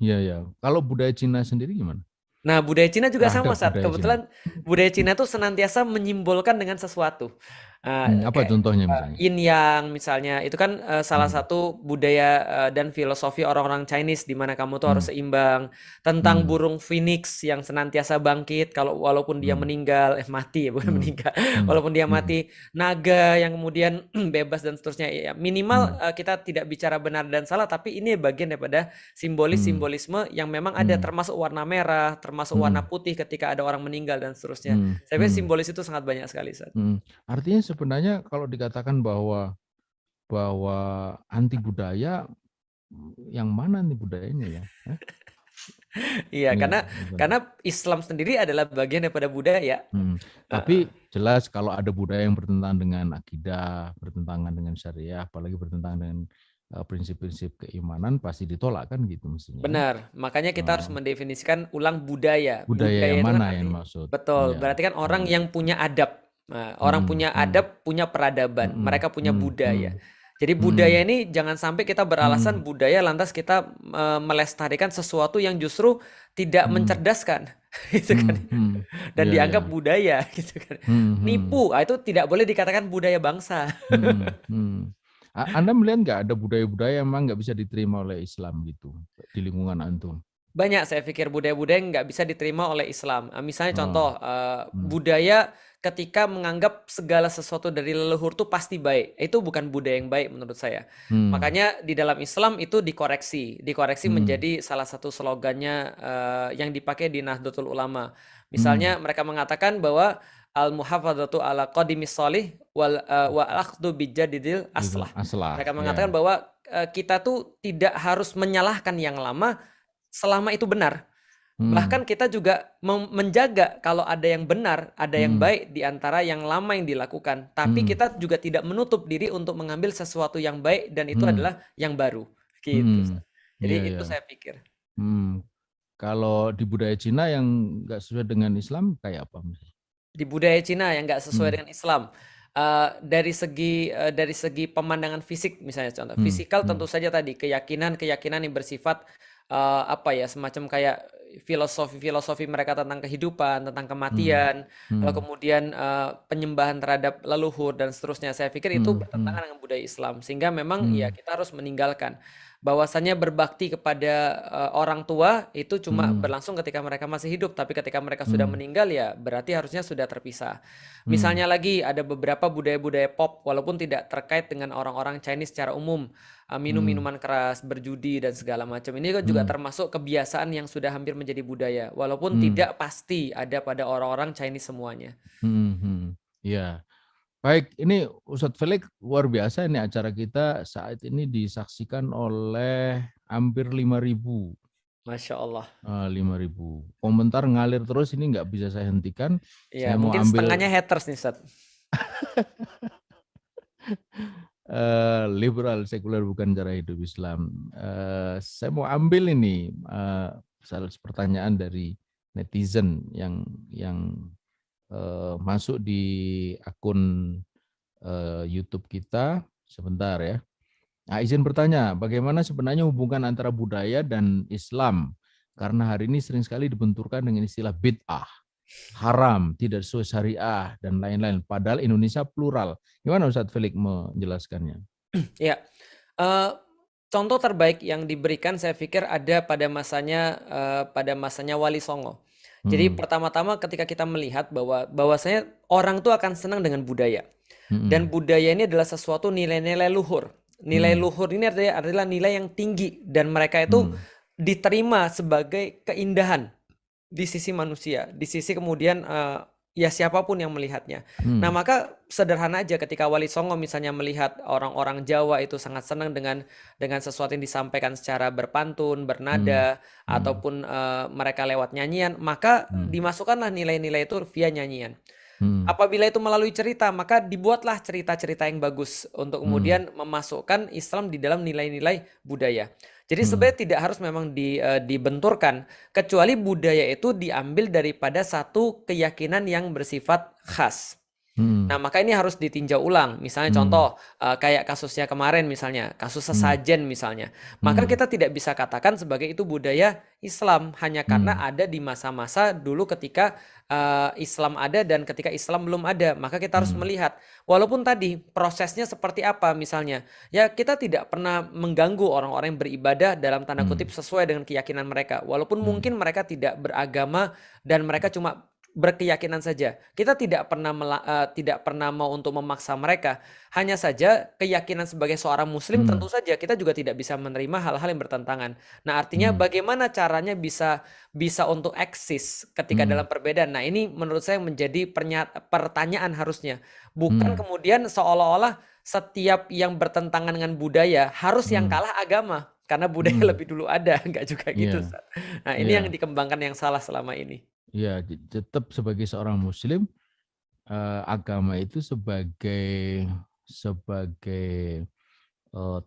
ya, ya. Kalau budaya Cina sendiri gimana? Nah, budaya Cina juga sama, Terhadap Ustadz. budaya Cina. Kebetulan budaya Cina tuh senantiasa menyimbolkan dengan sesuatu. Apa Kayak contohnya misalnya? yin yang misalnya itu kan salah Hmm, satu budaya dan filosofi orang-orang Chinese di mana kamu tuh hmm, harus seimbang. Tentang hmm, burung phoenix yang senantiasa bangkit kalau walaupun dia hmm, meninggal, mati ya bukan hmm, meninggal. hmm, Walaupun dia hmm, mati, naga yang kemudian bebas dan seterusnya. Ya, minimal hmm, kita tidak bicara benar dan salah, tapi ini bagian daripada hmm, simbolisme yang memang ada, hmm, termasuk warna merah, termasuk warna hmm, putih ketika ada orang meninggal dan seterusnya. hmm, Saya pikir hmm, simbolis itu sangat banyak sekali, Ustaz. Artinya sebenarnya kalau dikatakan bahwa anti budaya, yang mana nih budayanya ya? Iya, Ya, karena Islam sendiri adalah bagian daripada budaya. Tapi jelas kalau ada budaya yang bertentangan dengan akidah, bertentangan dengan syariah, apalagi bertentangan dengan prinsip-prinsip keimanan, pasti ditolak kan gitu mestinya. Benar, makanya kita harus mendefinisikan ulang budaya. Budaya yang Budaya itu kan mana yang artinya maksud? betul, Ya. berarti kan orang yang punya adab. Nah, orang punya adab, punya peradaban, mereka punya budaya. Jadi budaya ini jangan sampai kita beralasan budaya lantas kita melestarikan sesuatu yang justru tidak mencerdaskan, gitu kan? Dan Ya, dianggap ya. budaya, gitu kan? Nipu, itu tidak boleh dikatakan budaya bangsa. Anda melihat nggak ada budaya-budaya yang memang nggak bisa diterima oleh Islam gitu di lingkungan antum? Banyak saya pikir budaya-budaya yang nggak bisa diterima oleh Islam. Misalnya Oh. contoh budaya ketika menganggap segala sesuatu dari leluhur itu pasti baik. Itu bukan budaya yang baik menurut saya. Makanya di dalam Islam itu dikoreksi menjadi salah satu slogannya yang dipakai di Nahdlatul Ulama. Misalnya mereka mengatakan bahwa al-muhafadzatu ala qadimis sholih wa akhdhu bijadidil aslah. Mereka mengatakan bahwa kita tuh tidak harus menyalahkan yang lama selama itu benar. Bahkan kita juga menjaga kalau ada yang benar, ada yang baik di antara yang lama yang dilakukan. Tapi kita juga tidak menutup diri untuk mengambil sesuatu yang baik dan itu adalah yang baru. Gitu. Jadi itu saya pikir. Kalau di budaya Cina yang nggak sesuai dengan Islam kayak apa? Di budaya Cina yang nggak sesuai dengan Islam, dari segi pemandangan fisik misalnya contoh, fisikal tentu saja tadi keyakinan yang bersifat semacam kayak filosofi mereka tentang kehidupan, tentang kematian, lalu kemudian penyembahan terhadap leluhur dan seterusnya. Saya pikir itu bertentangan dengan budaya Islam, sehingga memang ya kita harus meninggalkan. Bahwasanya berbakti kepada orang tua itu cuma berlangsung ketika mereka masih hidup, tapi ketika mereka sudah meninggal ya berarti harusnya sudah terpisah. Misalnya lagi ada beberapa budaya-budaya pop walaupun tidak terkait dengan orang-orang Chinese secara umum, minum minuman keras, berjudi dan segala macam. Ini juga termasuk kebiasaan yang sudah hampir menjadi budaya walaupun tidak pasti ada pada orang-orang Chinese semuanya. Ya. Baik, ini Ustadz Felix luar biasa, ini acara kita saat ini disaksikan oleh hampir 5.000. Masya Allah. 5.000. Komentar ngalir terus, ini nggak bisa saya hentikan. Iya, saya mungkin mau ambil setengahnya haters nih, Ustadz. Liberal, sekuler bukan cara hidup Islam. Saya mau ambil ini pertanyaan dari netizen yang masuk di akun YouTube kita. Sebentar ya. Nah, izin bertanya, bagaimana sebenarnya hubungan antara budaya dan Islam? Karena hari ini sering sekali dibenturkan dengan istilah bid'ah, haram, tidak sesuai syariah, dan lain-lain. Padahal Indonesia plural. Gimana Ustadz Felix menjelaskannya? Ya, contoh terbaik yang diberikan saya pikir ada pada masanya Wali Songo. Jadi pertama-tama ketika kita melihat bahwasanya orang tuh akan senang dengan budaya. Dan budaya ini adalah sesuatu nilai-nilai luhur. Nilai luhur ini adalah nilai yang tinggi dan mereka itu diterima sebagai keindahan di sisi manusia, di sisi kemudian ya siapapun yang melihatnya. Nah, maka sederhana aja ketika Wali Songo misalnya melihat orang-orang Jawa itu sangat senang dengan sesuatu yang disampaikan secara berpantun, bernada, ataupun mereka lewat nyanyian, maka dimasukkanlah nilai-nilai itu via nyanyian. Apabila itu melalui cerita, maka dibuatlah cerita-cerita yang bagus untuk kemudian memasukkan Islam di dalam nilai-nilai budaya. Jadi sebenarnya tidak harus memang dibenturkan, kecuali budaya itu diambil daripada satu keyakinan yang bersifat khas. Nah, maka ini harus ditinjau ulang. Misalnya contoh kayak kasusnya kemarin misalnya, kasus sesajen misalnya. Maka kita tidak bisa katakan sebagai itu budaya Islam hanya karena ada di masa-masa dulu ketika Islam ada dan ketika Islam belum ada. Maka kita harus melihat walaupun tadi prosesnya seperti apa misalnya. Ya, kita tidak pernah mengganggu orang-orang yang beribadah dalam tanda kutip sesuai dengan keyakinan mereka. Walaupun mungkin mereka tidak beragama dan mereka cuma berkeyakinan saja. Kita tidak pernah mau untuk memaksa mereka. Hanya saja keyakinan sebagai seorang muslim tentu saja kita juga tidak bisa menerima hal-hal yang bertentangan. Nah, artinya bagaimana caranya bisa untuk eksis ketika dalam perbedaan. Nah, ini menurut saya menjadi pertanyaan harusnya. Bukan kemudian seolah-olah setiap yang bertentangan dengan budaya harus yang kalah agama. Karena budaya lebih dulu ada, enggak juga gitu. Nah, ini yang dikembangkan yang salah selama ini. Ya, tetap sebagai seorang muslim, agama itu sebagai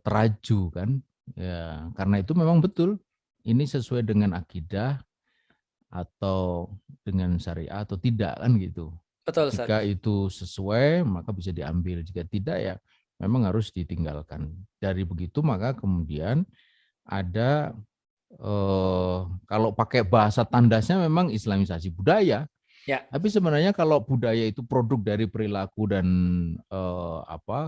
teraju kan. Ya, karena itu memang betul ini sesuai dengan akidah atau dengan syariah atau tidak kan gitu. Betul, jika itu sesuai maka bisa diambil, jika tidak ya memang harus ditinggalkan. Dari begitu maka kemudian ada kalau pakai bahasa tandasnya memang islamisasi budaya. Ya. Tapi sebenarnya kalau budaya itu produk dari perilaku dan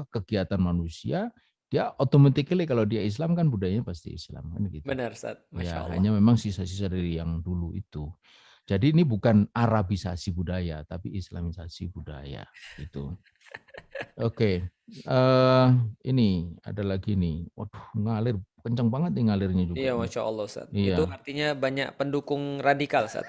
kegiatan manusia, dia automatically kalau dia Islam kan budayanya pasti Islam kan gitu. Benar, Ustaz. Masya Ya, Allah. hanya memang sisa-sisa dari yang dulu itu. Jadi ini bukan Arabisasi budaya, tapi Islamisasi budaya itu. Oke, ini ada lagi nih. Waduh, ngalir kencang banget nih ngalirnya juga Iya, nih. Masya Allah, Ustaz. Iya. Itu artinya banyak pendukung radikal, Ustaz.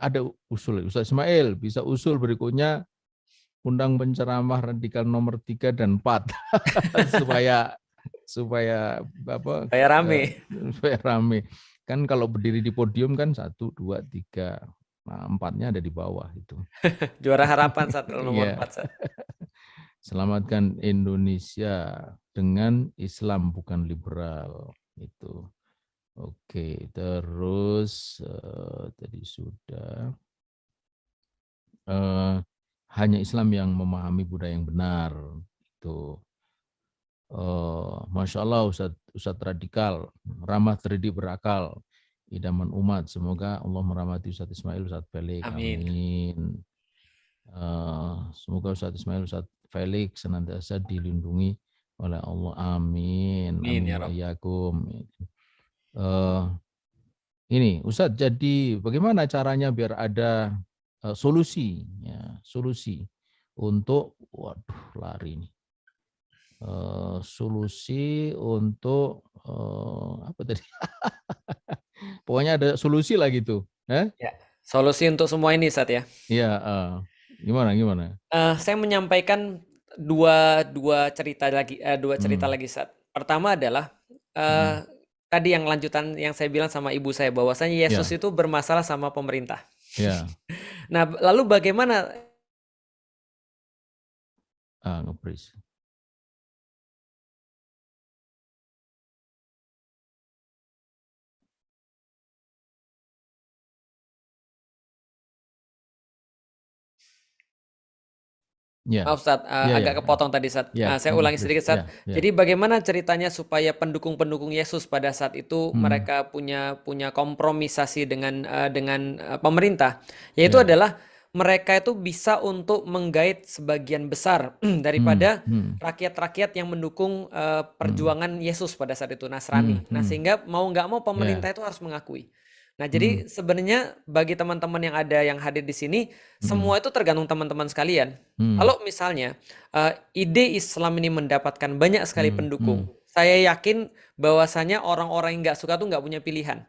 Ada usul, Ustaz Ismail bisa usul berikutnya undang penceramah radikal nomor 3 dan 4 supaya apa? Kayak rame. Supaya rame. Kan kalau berdiri di podium kan 1, 2, 3, nah 4-nya ada di bawah itu. Juara harapan Ustaz nomor Iya. 4, Ustaz. Selamatkan Indonesia dengan Islam bukan liberal itu. Oke, terus tadi sudah hanya Islam yang memahami budaya yang benar itu. Masya Allah Ustadz radikal, ramah terdidik berakal, idaman umat. Semoga Allah merahmati Ustadz Ismail, Ustadz Felix. Amin. Amin. Semoga Ustadz Ismail, Ustadz Felix senantiasa dilindungi oleh Allah. Amin. Amin, ya Amin. Rabb. Iyakum. Ini Ustadz, jadi bagaimana caranya biar ada solusi, ya, solusi untuk, waduh lari nih, solusi untuk apa tadi? Pokoknya ada solusi lah gitu. Ya, solusi untuk semua ini, Ustaz ya. Iya, gimana? Saya menyampaikan dua cerita lagi, Ustaz. Pertama adalah tadi yang lanjutan yang saya bilang sama ibu saya bahwasanya Yesus itu bermasalah sama pemerintah. Ya. Nah, lalu bagaimana? Nge-freeze. Ya. Maaf Ustaz, agak kepotong tadi Ustaz. Saya ulangi sedikit Ustaz. Jadi bagaimana ceritanya supaya pendukung-pendukung Yesus pada saat itu mereka punya kompromisasi dengan pemerintah, yaitu adalah mereka itu bisa untuk menggait sebagian besar daripada rakyat-rakyat yang mendukung perjuangan Yesus pada saat itu, Nasrani. Nah, sehingga mau nggak mau pemerintah itu harus mengakui. Nah, jadi sebenarnya bagi teman-teman yang ada yang hadir di sini, semua itu tergantung teman-teman sekalian. Kalau misalnya ide Islam ini mendapatkan banyak sekali pendukung, saya yakin bahwasanya orang-orang yang nggak suka tuh nggak punya pilihan.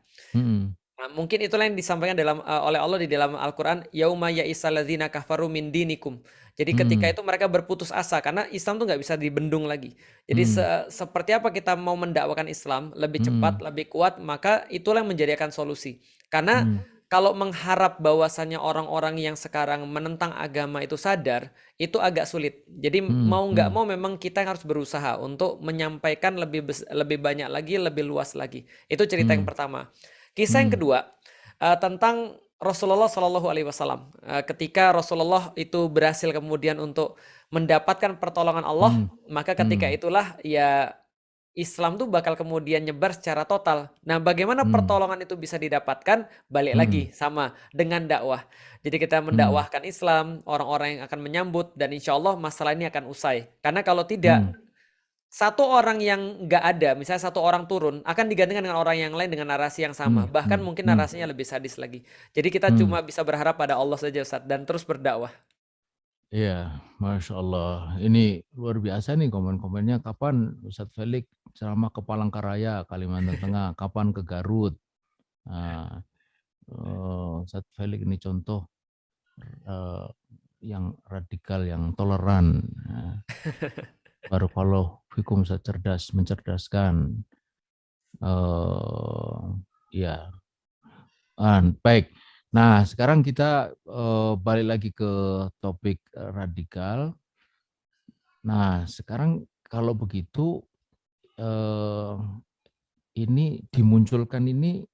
Nah, mungkin itulah yang disampaikan oleh Allah di dalam Al-Quran, yauma ya'isal ladzina kafaru min dinikum. Jadi ketika itu mereka berputus asa karena Islam tuh nggak bisa dibendung lagi. Jadi seperti apa kita mau mendakwakan Islam lebih cepat, lebih kuat, maka itulah yang menjadikan solusi. Karena kalau mengharap bahwasannya orang-orang yang sekarang menentang agama itu sadar, itu agak sulit. Jadi mau nggak mau memang kita harus berusaha untuk menyampaikan lebih banyak lagi, lebih luas lagi. Itu cerita yang pertama. Kisah yang kedua tentang Rasulullah Shallallahu Alaihi Wasallam. Ketika Rasulullah itu berhasil kemudian untuk mendapatkan pertolongan Allah, maka ketika itulah ya Islam tuh bakal kemudian nyebar secara total. Nah, bagaimana pertolongan itu bisa didapatkan? Balik lagi sama dengan dakwah. Jadi kita mendakwahkan Islam, orang-orang yang akan menyambut, dan insya Allah masalah ini akan usai. Karena kalau tidak, satu orang yang nggak ada, misalnya satu orang turun, akan digantikan dengan orang yang lain dengan narasi yang sama. Bahkan mungkin narasinya lebih sadis lagi. Jadi kita cuma bisa berharap pada Allah saja Ustaz, dan terus berdakwah. Iya, Masya Allah. Ini luar biasa nih komen-komennya. Kapan Ustadz Felix ceramah ke Palangkaraya, Kalimantan Tengah? Kapan ke Garut? Nah, Ustadz Felix ini contoh yang radikal, yang toleran. Barakallahu fikum, cerdas, mencerdaskan. Ya, baik. Nah, sekarang kita balik lagi ke topik radikal. Nah, sekarang kalau begitu ini dimunculkan ini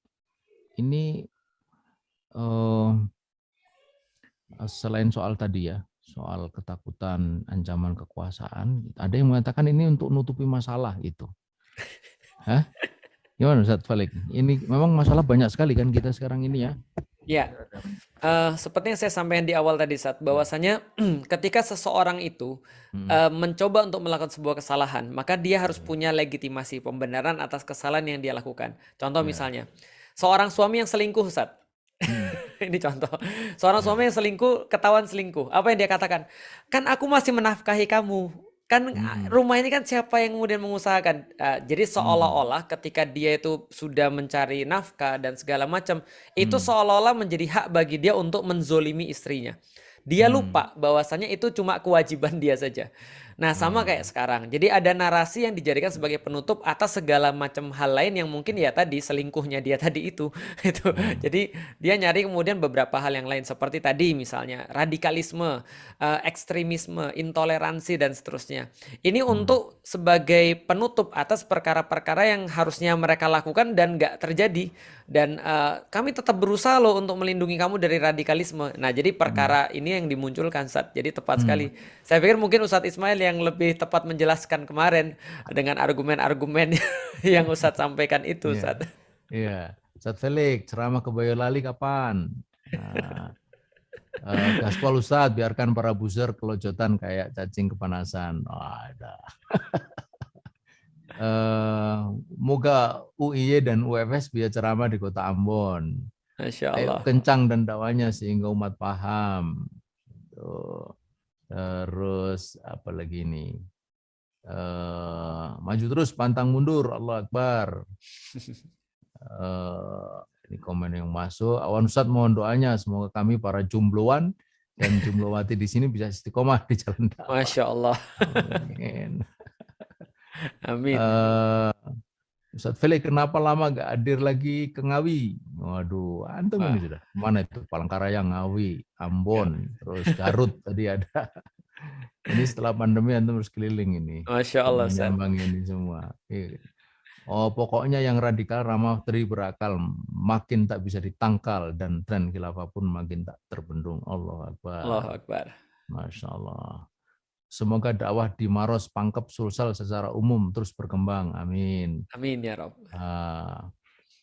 selain soal tadi ya, soal ketakutan, ancaman kekuasaan, ada yang mengatakan ini untuk nutupi masalah itu. Hah? Gimana Ustadz Felix? Ini memang masalah banyak sekali kan kita sekarang ini ya. Iya. Seperti yang saya sampaikan di awal tadi, Sat, bahwasanya ketika seseorang itu mencoba untuk melakukan sebuah kesalahan, maka dia harus punya legitimasi pembenaran atas kesalahan yang dia lakukan. Contoh misalnya, seorang suami yang selingkuh, Sat. Ini contoh. Seorang suami yang selingkuh, ketahuan selingkuh. Apa yang dia katakan? Kan aku masih menafkahi kamu. Kan rumah ini kan siapa yang kemudian mengusahakan? Jadi seolah-olah ketika dia itu sudah mencari nafkah dan segala macam, itu seolah-olah menjadi hak bagi dia untuk menzolimi istrinya. Dia lupa bahwasanya itu cuma kewajiban dia saja. Nah, sama kayak sekarang. Jadi ada narasi yang dijadikan sebagai penutup atas segala macam hal lain yang mungkin ya tadi selingkuhnya dia tadi itu. Itu. Jadi dia nyari kemudian beberapa hal yang lain seperti tadi misalnya radikalisme, ekstremisme, intoleransi dan seterusnya. Ini untuk sebagai penutup atas perkara-perkara yang harusnya mereka lakukan dan nggak terjadi. Dan kami tetap berusaha loh untuk melindungi kamu dari radikalisme. Nah, jadi perkara ini yang dimunculkan, Sat. Jadi tepat sekali. Saya pikir mungkin Ustadz Ismail yang lebih tepat menjelaskan kemarin dengan argumen-argumen yang Ustadz sampaikan itu, Ustadz. Iya, Ustadz Felix, ceramah ke Boyolali kapan? Nah, gaspol Ustadz, biarkan para buzzer kelojotan kayak cacing kepanasan. Ada. Moga UIY dan UFS biar ceramah di kota Ambon. Masya Ayo Allah. kencang dan dakwanya sehingga umat paham. Tuh. Terus apa lagi ini? Maju terus, pantang mundur, Allah Akbar. Ini komen yang masuk. Awan Ustadz mohon doanya, semoga kami para jombloan dan jomblowati di sini bisa istiqomah di jalan dakwah. Masya Allah. Amin. Amin. Ustadz Felix, kenapa lama gak hadir lagi ke Ngawi? Waduh, antum ini sudah. Mana itu? Palangkaraya, Ngawi, Ambon, terus Garut tadi ada. Ini setelah pandemi antum harus keliling ini. Masya Allah, Ustaz. Menyambang ini semua. Oh, pokoknya yang radikal ramah teri berakal makin tak bisa ditangkal dan tren khilafah pun makin tak terbendung. Allah Akbar. Allah Akbar. Masya Allah. Semoga dakwah di Maros, Pangkep, Sulsel secara umum terus berkembang. Amin. Amin ya Rob.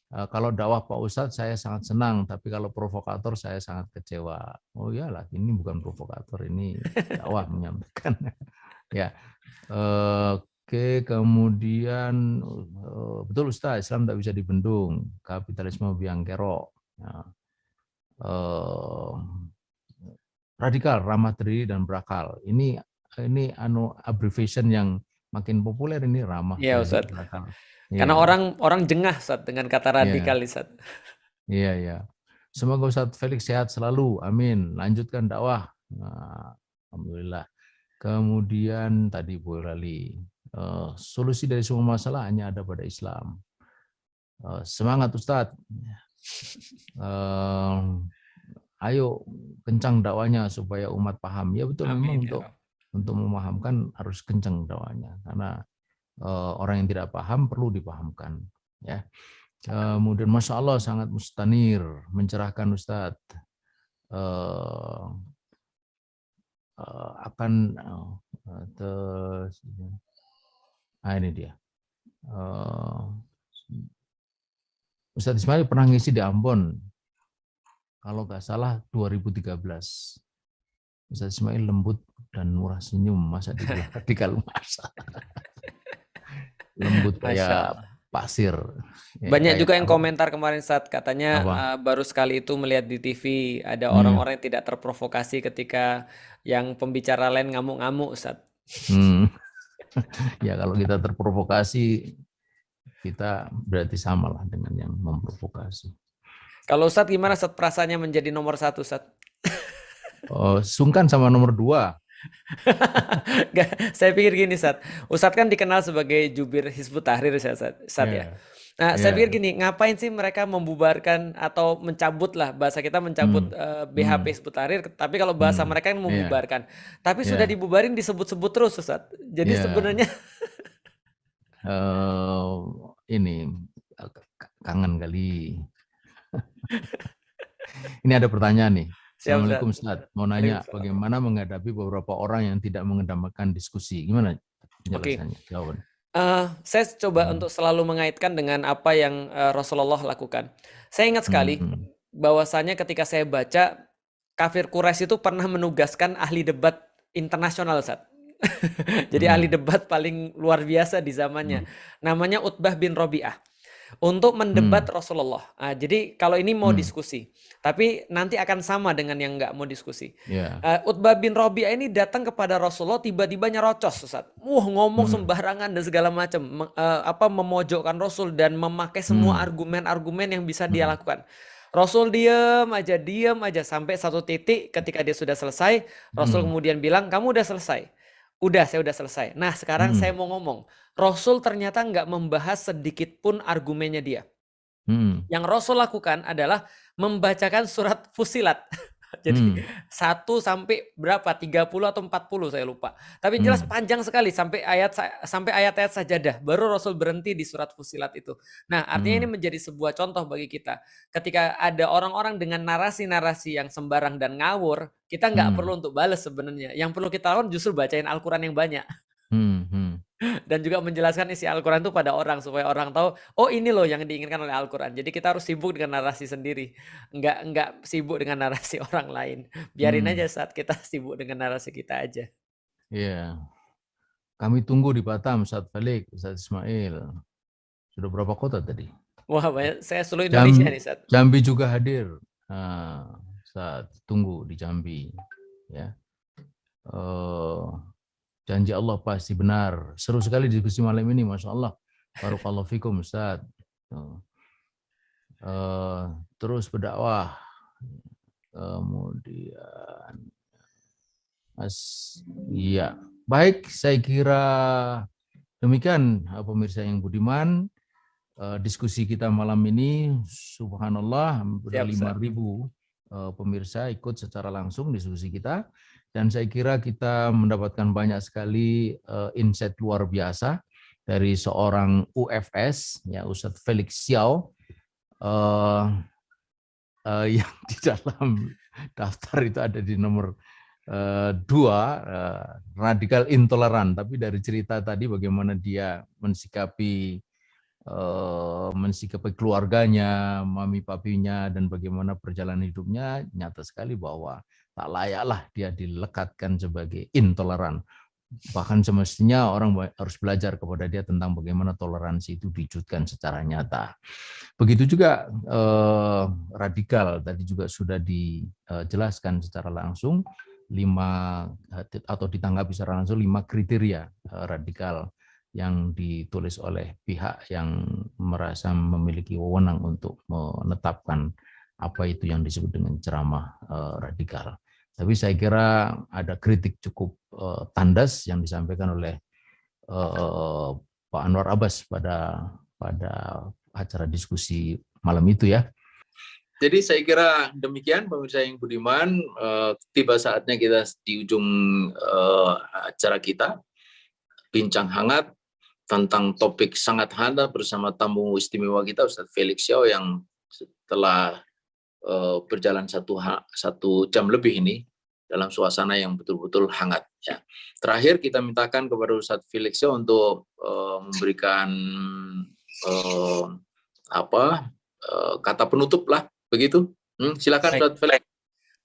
Kalau dakwah Pak Ustadz saya sangat senang, tapi kalau provokator saya sangat kecewa. Oh iyalah, ini bukan provokator, ini dakwah menyampaikan. Ya. Oke, kemudian betul Ustaz, Islam tidak bisa dibendung, kapitalisme biang kerok. Radikal, ramah teri dan berakal. Ini abbreviation yang makin populer ini, ramah Iya, teri Ustaz. berakal. Karena orang jengah, Ustaz, dengan kata radikal, Ustaz. Iya, iya. Semoga Ustadz Felix sehat selalu. Amin. Lanjutkan dakwah. Nah, alhamdulillah. Kemudian tadi Boyolali. Solusi dari semua masalah hanya ada pada Islam. Semangat Ustadz. Ayo kencang dakwanya supaya umat paham. Ya betul, Amin, memang untuk memahamkan harus kencang dakwanya. Karena orang yang tidak paham perlu dipahamkan. Ya. Kemudian Masya Allah sangat mustanir, mencerahkan Ustadz. Ini dia. Ustadz Ismail pernah ngisi di Ambon, kalau nggak salah 2013. Ustadz Ismail lembut dan murah senyum, masa dibilang radikal masa. Lembut kayak pasir. Banyak juga yang komentar kemarin saat katanya baru sekali itu melihat di TV ada orang-orang yang tidak terprovokasi ketika yang pembicara lain ngamuk-ngamuk, Ustaz. Ya kalau kita terprovokasi, kita berarti sama lah dengan yang memprovokasi. Kalau Ustaz gimana Ustaz perasaannya menjadi nomor 1, Ustaz? Sungkan sama nomor 2. Saya pikir gini, Ustadz kan dikenal sebagai jubir Hizbut Tahrir, Ustadz ya. Nah, saya pikir gini, ngapain sih mereka membubarkan atau mencabut lah, bahasa kita mencabut BHP Hizbut Tahrir, tapi kalau bahasa mereka kan membubarkan. Tapi sudah dibubarin disebut-sebut terus, Ustadz. Jadi sebenarnya ini kangen kali. Ini ada pertanyaan nih. Assalamualaikum Ustaz, mau nanya bagaimana menghadapi beberapa orang yang tidak mengedepankan diskusi? Gimana penjelasannya? Jawaban. Saya coba untuk selalu mengaitkan dengan apa yang Rasulullah lakukan. Saya ingat sekali bahwasanya ketika saya baca kafir Quraisy itu pernah menugaskan ahli debat internasional, Ustaz. Jadi ahli debat paling luar biasa di zamannya. Namanya Utbah bin Robi'ah. Untuk mendebat Rasulullah. Jadi kalau ini mau diskusi, tapi nanti akan sama dengan yang nggak mau diskusi. Utbah bin Robi'ah ini datang kepada Rasulullah, tiba-tiba nyerocos, Ustaz. Ngomong sembarangan dan segala macam, memojokkan Rasul dan memakai semua argumen-argumen yang bisa dia lakukan. Rasul diam aja sampai satu titik ketika dia sudah selesai, Rasul kemudian bilang, kamu udah selesai? Udah, saya udah selesai. Nah, sekarang saya mau ngomong. Rasul ternyata nggak membahas sedikit pun argumennya dia. Yang Rasul lakukan adalah membacakan surat Fussilat. Jadi 1 sampai berapa? 30 atau 40 saya lupa. Tapi jelas panjang sekali sampai ayat-ayat sajadah. Baru Rasul berhenti di surat Fussilat itu. Nah, artinya ini menjadi sebuah contoh bagi kita. Ketika ada orang-orang dengan narasi-narasi yang sembarang dan ngawur, kita nggak perlu untuk balas sebenarnya. Yang perlu kita lakukan justru bacain Al-Quran yang banyak. Dan juga menjelaskan isi Al-Quran itu pada orang supaya orang tahu, oh ini loh yang diinginkan oleh Al-Quran. Jadi kita harus sibuk dengan narasi sendiri, nggak sibuk dengan narasi orang lain. Biarin aja saat kita sibuk dengan narasi kita aja. Iya. Kami tunggu di Batam, Ustaz Felix, Ustaz Ismail. Sudah berapa kota tadi? Wah, banyak. Saya seluruh Indonesia nih, Ustaz. Jambi juga hadir. Saat tunggu di Jambi, ya. Janji Allah pasti benar. Seru sekali diskusi malam ini, Masya Allah. Barakallahu fikum, Ustaz. Terus berdakwah. Kemudian, iya. Baik, saya kira demikian pemirsa yang budiman. Diskusi kita malam ini, subhanallah, hampir 5.000 pemirsa ikut secara langsung diskusi kita. Dan saya kira kita mendapatkan banyak sekali insight luar biasa dari seorang UFS, ya Ustadz Felix Xiao, yang di dalam daftar itu ada di nomor 2, radikal intoleran. Tapi dari cerita tadi bagaimana dia mensikapi keluarganya, mami papinya, dan bagaimana perjalanan hidupnya, nyata sekali bahwa tak layaklah dia dilekatkan sebagai intoleran. Bahkan semestinya orang harus belajar kepada dia tentang bagaimana toleransi itu diwujudkan secara nyata. Begitu juga radikal, tadi juga sudah dijelaskan secara langsung, 5 atau ditanggapi secara langsung 5 kriteria radikal yang ditulis oleh pihak yang merasa memiliki wewenang untuk menetapkan apa itu yang disebut dengan ceramah radikal. Tapi saya kira ada kritik cukup tandas yang disampaikan oleh Pak Anwar Abbas pada acara diskusi malam itu, ya. Jadi saya kira demikian pemirsa yang budiman, tiba saatnya kita di ujung acara kita, bincang hangat tentang topik sangat hangat bersama tamu istimewa kita, Ustadz Felix Xiao, yang setelah berjalan 1 jam lebih ini dalam suasana yang betul-betul hangat, ya. Terakhir kita mintakan kepada Ustadz Felix Xiao untuk memberikan kata penutup lah, begitu. Silakan Ustadz Felix.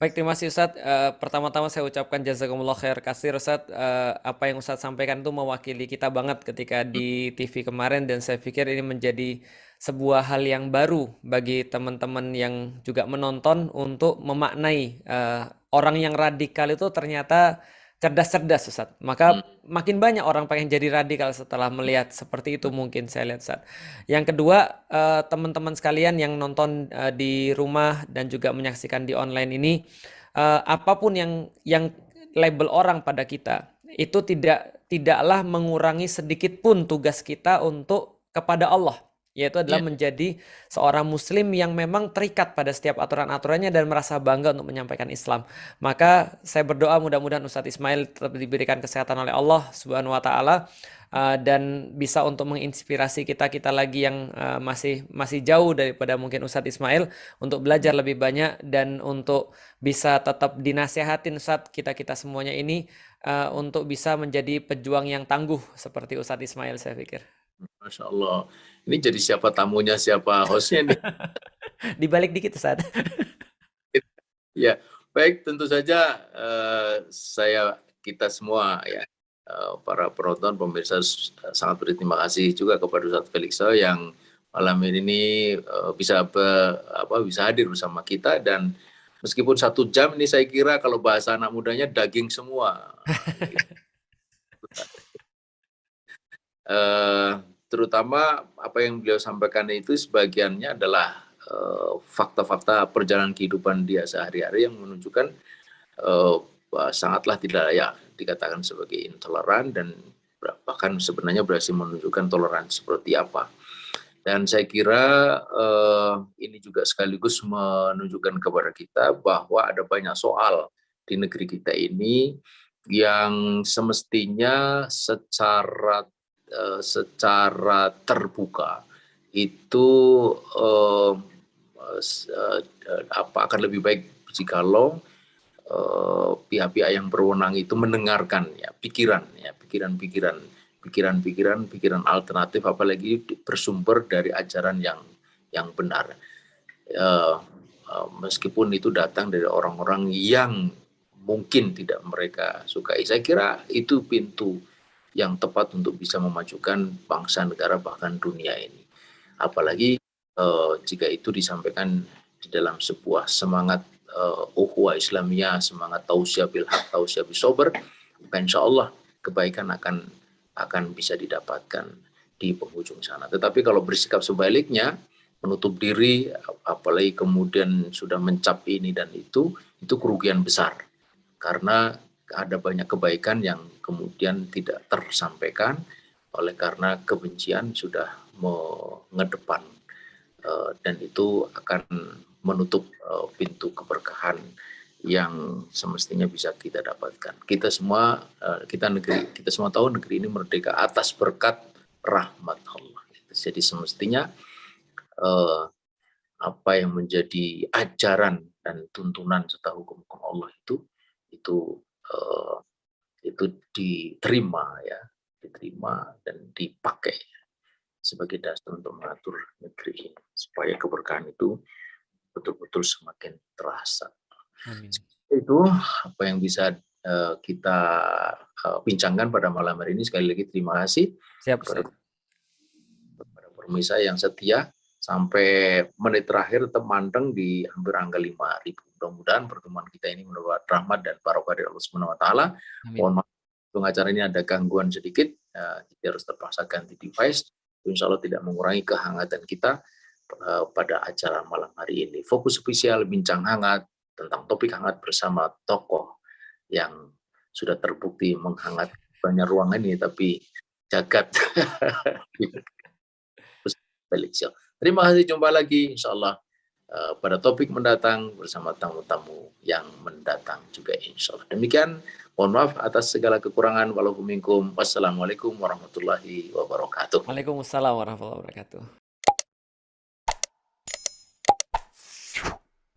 Baik, terima kasih Ustadz. Pertama-tama saya ucapkan jazakumullah khair kasir, Ustadz. Apa yang Ustadz sampaikan itu mewakili kita banget ketika di TV kemarin, dan saya pikir ini menjadi sebuah hal yang baru bagi teman-teman yang juga menonton untuk memaknai orang yang radikal itu ternyata cerdas-cerdas, Ustadz. Maka makin banyak orang pengen jadi radikal setelah melihat seperti itu, mungkin saya lihat, Ustadz. Yang kedua, teman-teman sekalian yang nonton di rumah dan juga menyaksikan di online ini, apapun yang label orang pada kita, itu tidaklah mengurangi sedikit pun tugas kita untuk kepada Allah, yaitu adalah menjadi seorang muslim yang memang terikat pada setiap aturan-aturannya dan merasa bangga untuk menyampaikan Islam. Maka saya berdoa mudah-mudahan Ustadz Ismail tetap diberikan kesehatan oleh Allah Subhanahu wa taala, dan bisa untuk menginspirasi kita lagi yang masih jauh daripada mungkin Ustadz Ismail, untuk belajar lebih banyak dan untuk bisa tetap dinasehatin Ustadz kita semuanya ini, untuk bisa menjadi pejuang yang tangguh seperti Ustadz Ismail, saya pikir. Masya Allah. Ini jadi siapa tamunya, siapa hostnya nih? Dibalik dikit, Ustaz. Ya, Baik, tentu saja kita semua ya, para penonton, pemirsa sangat berterima kasih juga kepada Ustadz Felixo yang malam ini bisa hadir bersama kita, dan meskipun 1 jam ini saya kira kalau bahasa anak mudanya daging semua. Terutama apa yang beliau sampaikan itu sebagiannya adalah fakta-fakta perjalanan kehidupan dia sehari-hari yang menunjukkan sangatlah tidak layak dikatakan sebagai intoleran, dan bahkan sebenarnya berhasil menunjukkan toleransi seperti apa. Dan saya kira ini juga sekaligus menunjukkan kepada kita bahwa ada banyak soal di negeri kita ini yang semestinya secara terbuka itu akan lebih baik jikalau pihak-pihak yang berwenang itu mendengarkan pikiran alternatif, apalagi bersumber dari ajaran yang benar, meskipun itu datang dari orang-orang yang mungkin tidak mereka sukai. Saya kira itu pintu yang tepat untuk bisa memajukan bangsa, negara, bahkan dunia ini. Apalagi jika itu disampaikan di dalam sebuah semangat ukhuwah Islamiyah, semangat tausiah bil haq, tausiah bis sabr, insya Allah kebaikan akan bisa didapatkan di penghujung sana. Tetapi kalau bersikap sebaliknya, menutup diri, apalagi kemudian sudah mencap ini dan itu kerugian besar. Karena ada banyak kebaikan yang kemudian tidak tersampaikan oleh karena kebencian sudah mengedepan, dan itu akan menutup pintu keberkahan yang semestinya bisa kita dapatkan. Kita semua tahu negeri ini merdeka atas berkat rahmat Allah. Jadi semestinya apa yang menjadi ajaran dan tuntunan serta hukum-hukum Allah itu diterima dan dipakai sebagai dasar untuk mengatur negeri ini supaya keberkahan itu betul-betul semakin terasa. Amin. Itu apa yang bisa kita bincangkan pada malam hari ini. Sekali lagi terima kasih kepada pemirsa yang setia sampai menit terakhir tetap manteng di hampir angka 5.000. Mudah-mudahan pertemuan kita ini mendapat rahmat dan barokah dari Allah Subhanahu wa taala. Mohon maaf untuk acara ini ada gangguan sedikit, kita harus terpaksa ganti device. Insya Allah tidak mengurangi kehangatan kita pada acara malam hari ini. Fokus spesial bincang hangat tentang topik hangat bersama tokoh yang sudah terbukti menghangat banyak ruangan ini, tapi jagat. Terima kasih, jumpa lagi insya Allah pada topik mendatang bersama tamu-tamu yang mendatang juga insya Allah. Demikian, mohon maaf atas segala kekurangan. Wassalamualaikum warahmatullahi wabarakatuh. Waalaikumsalam warahmatullahi wabarakatuh.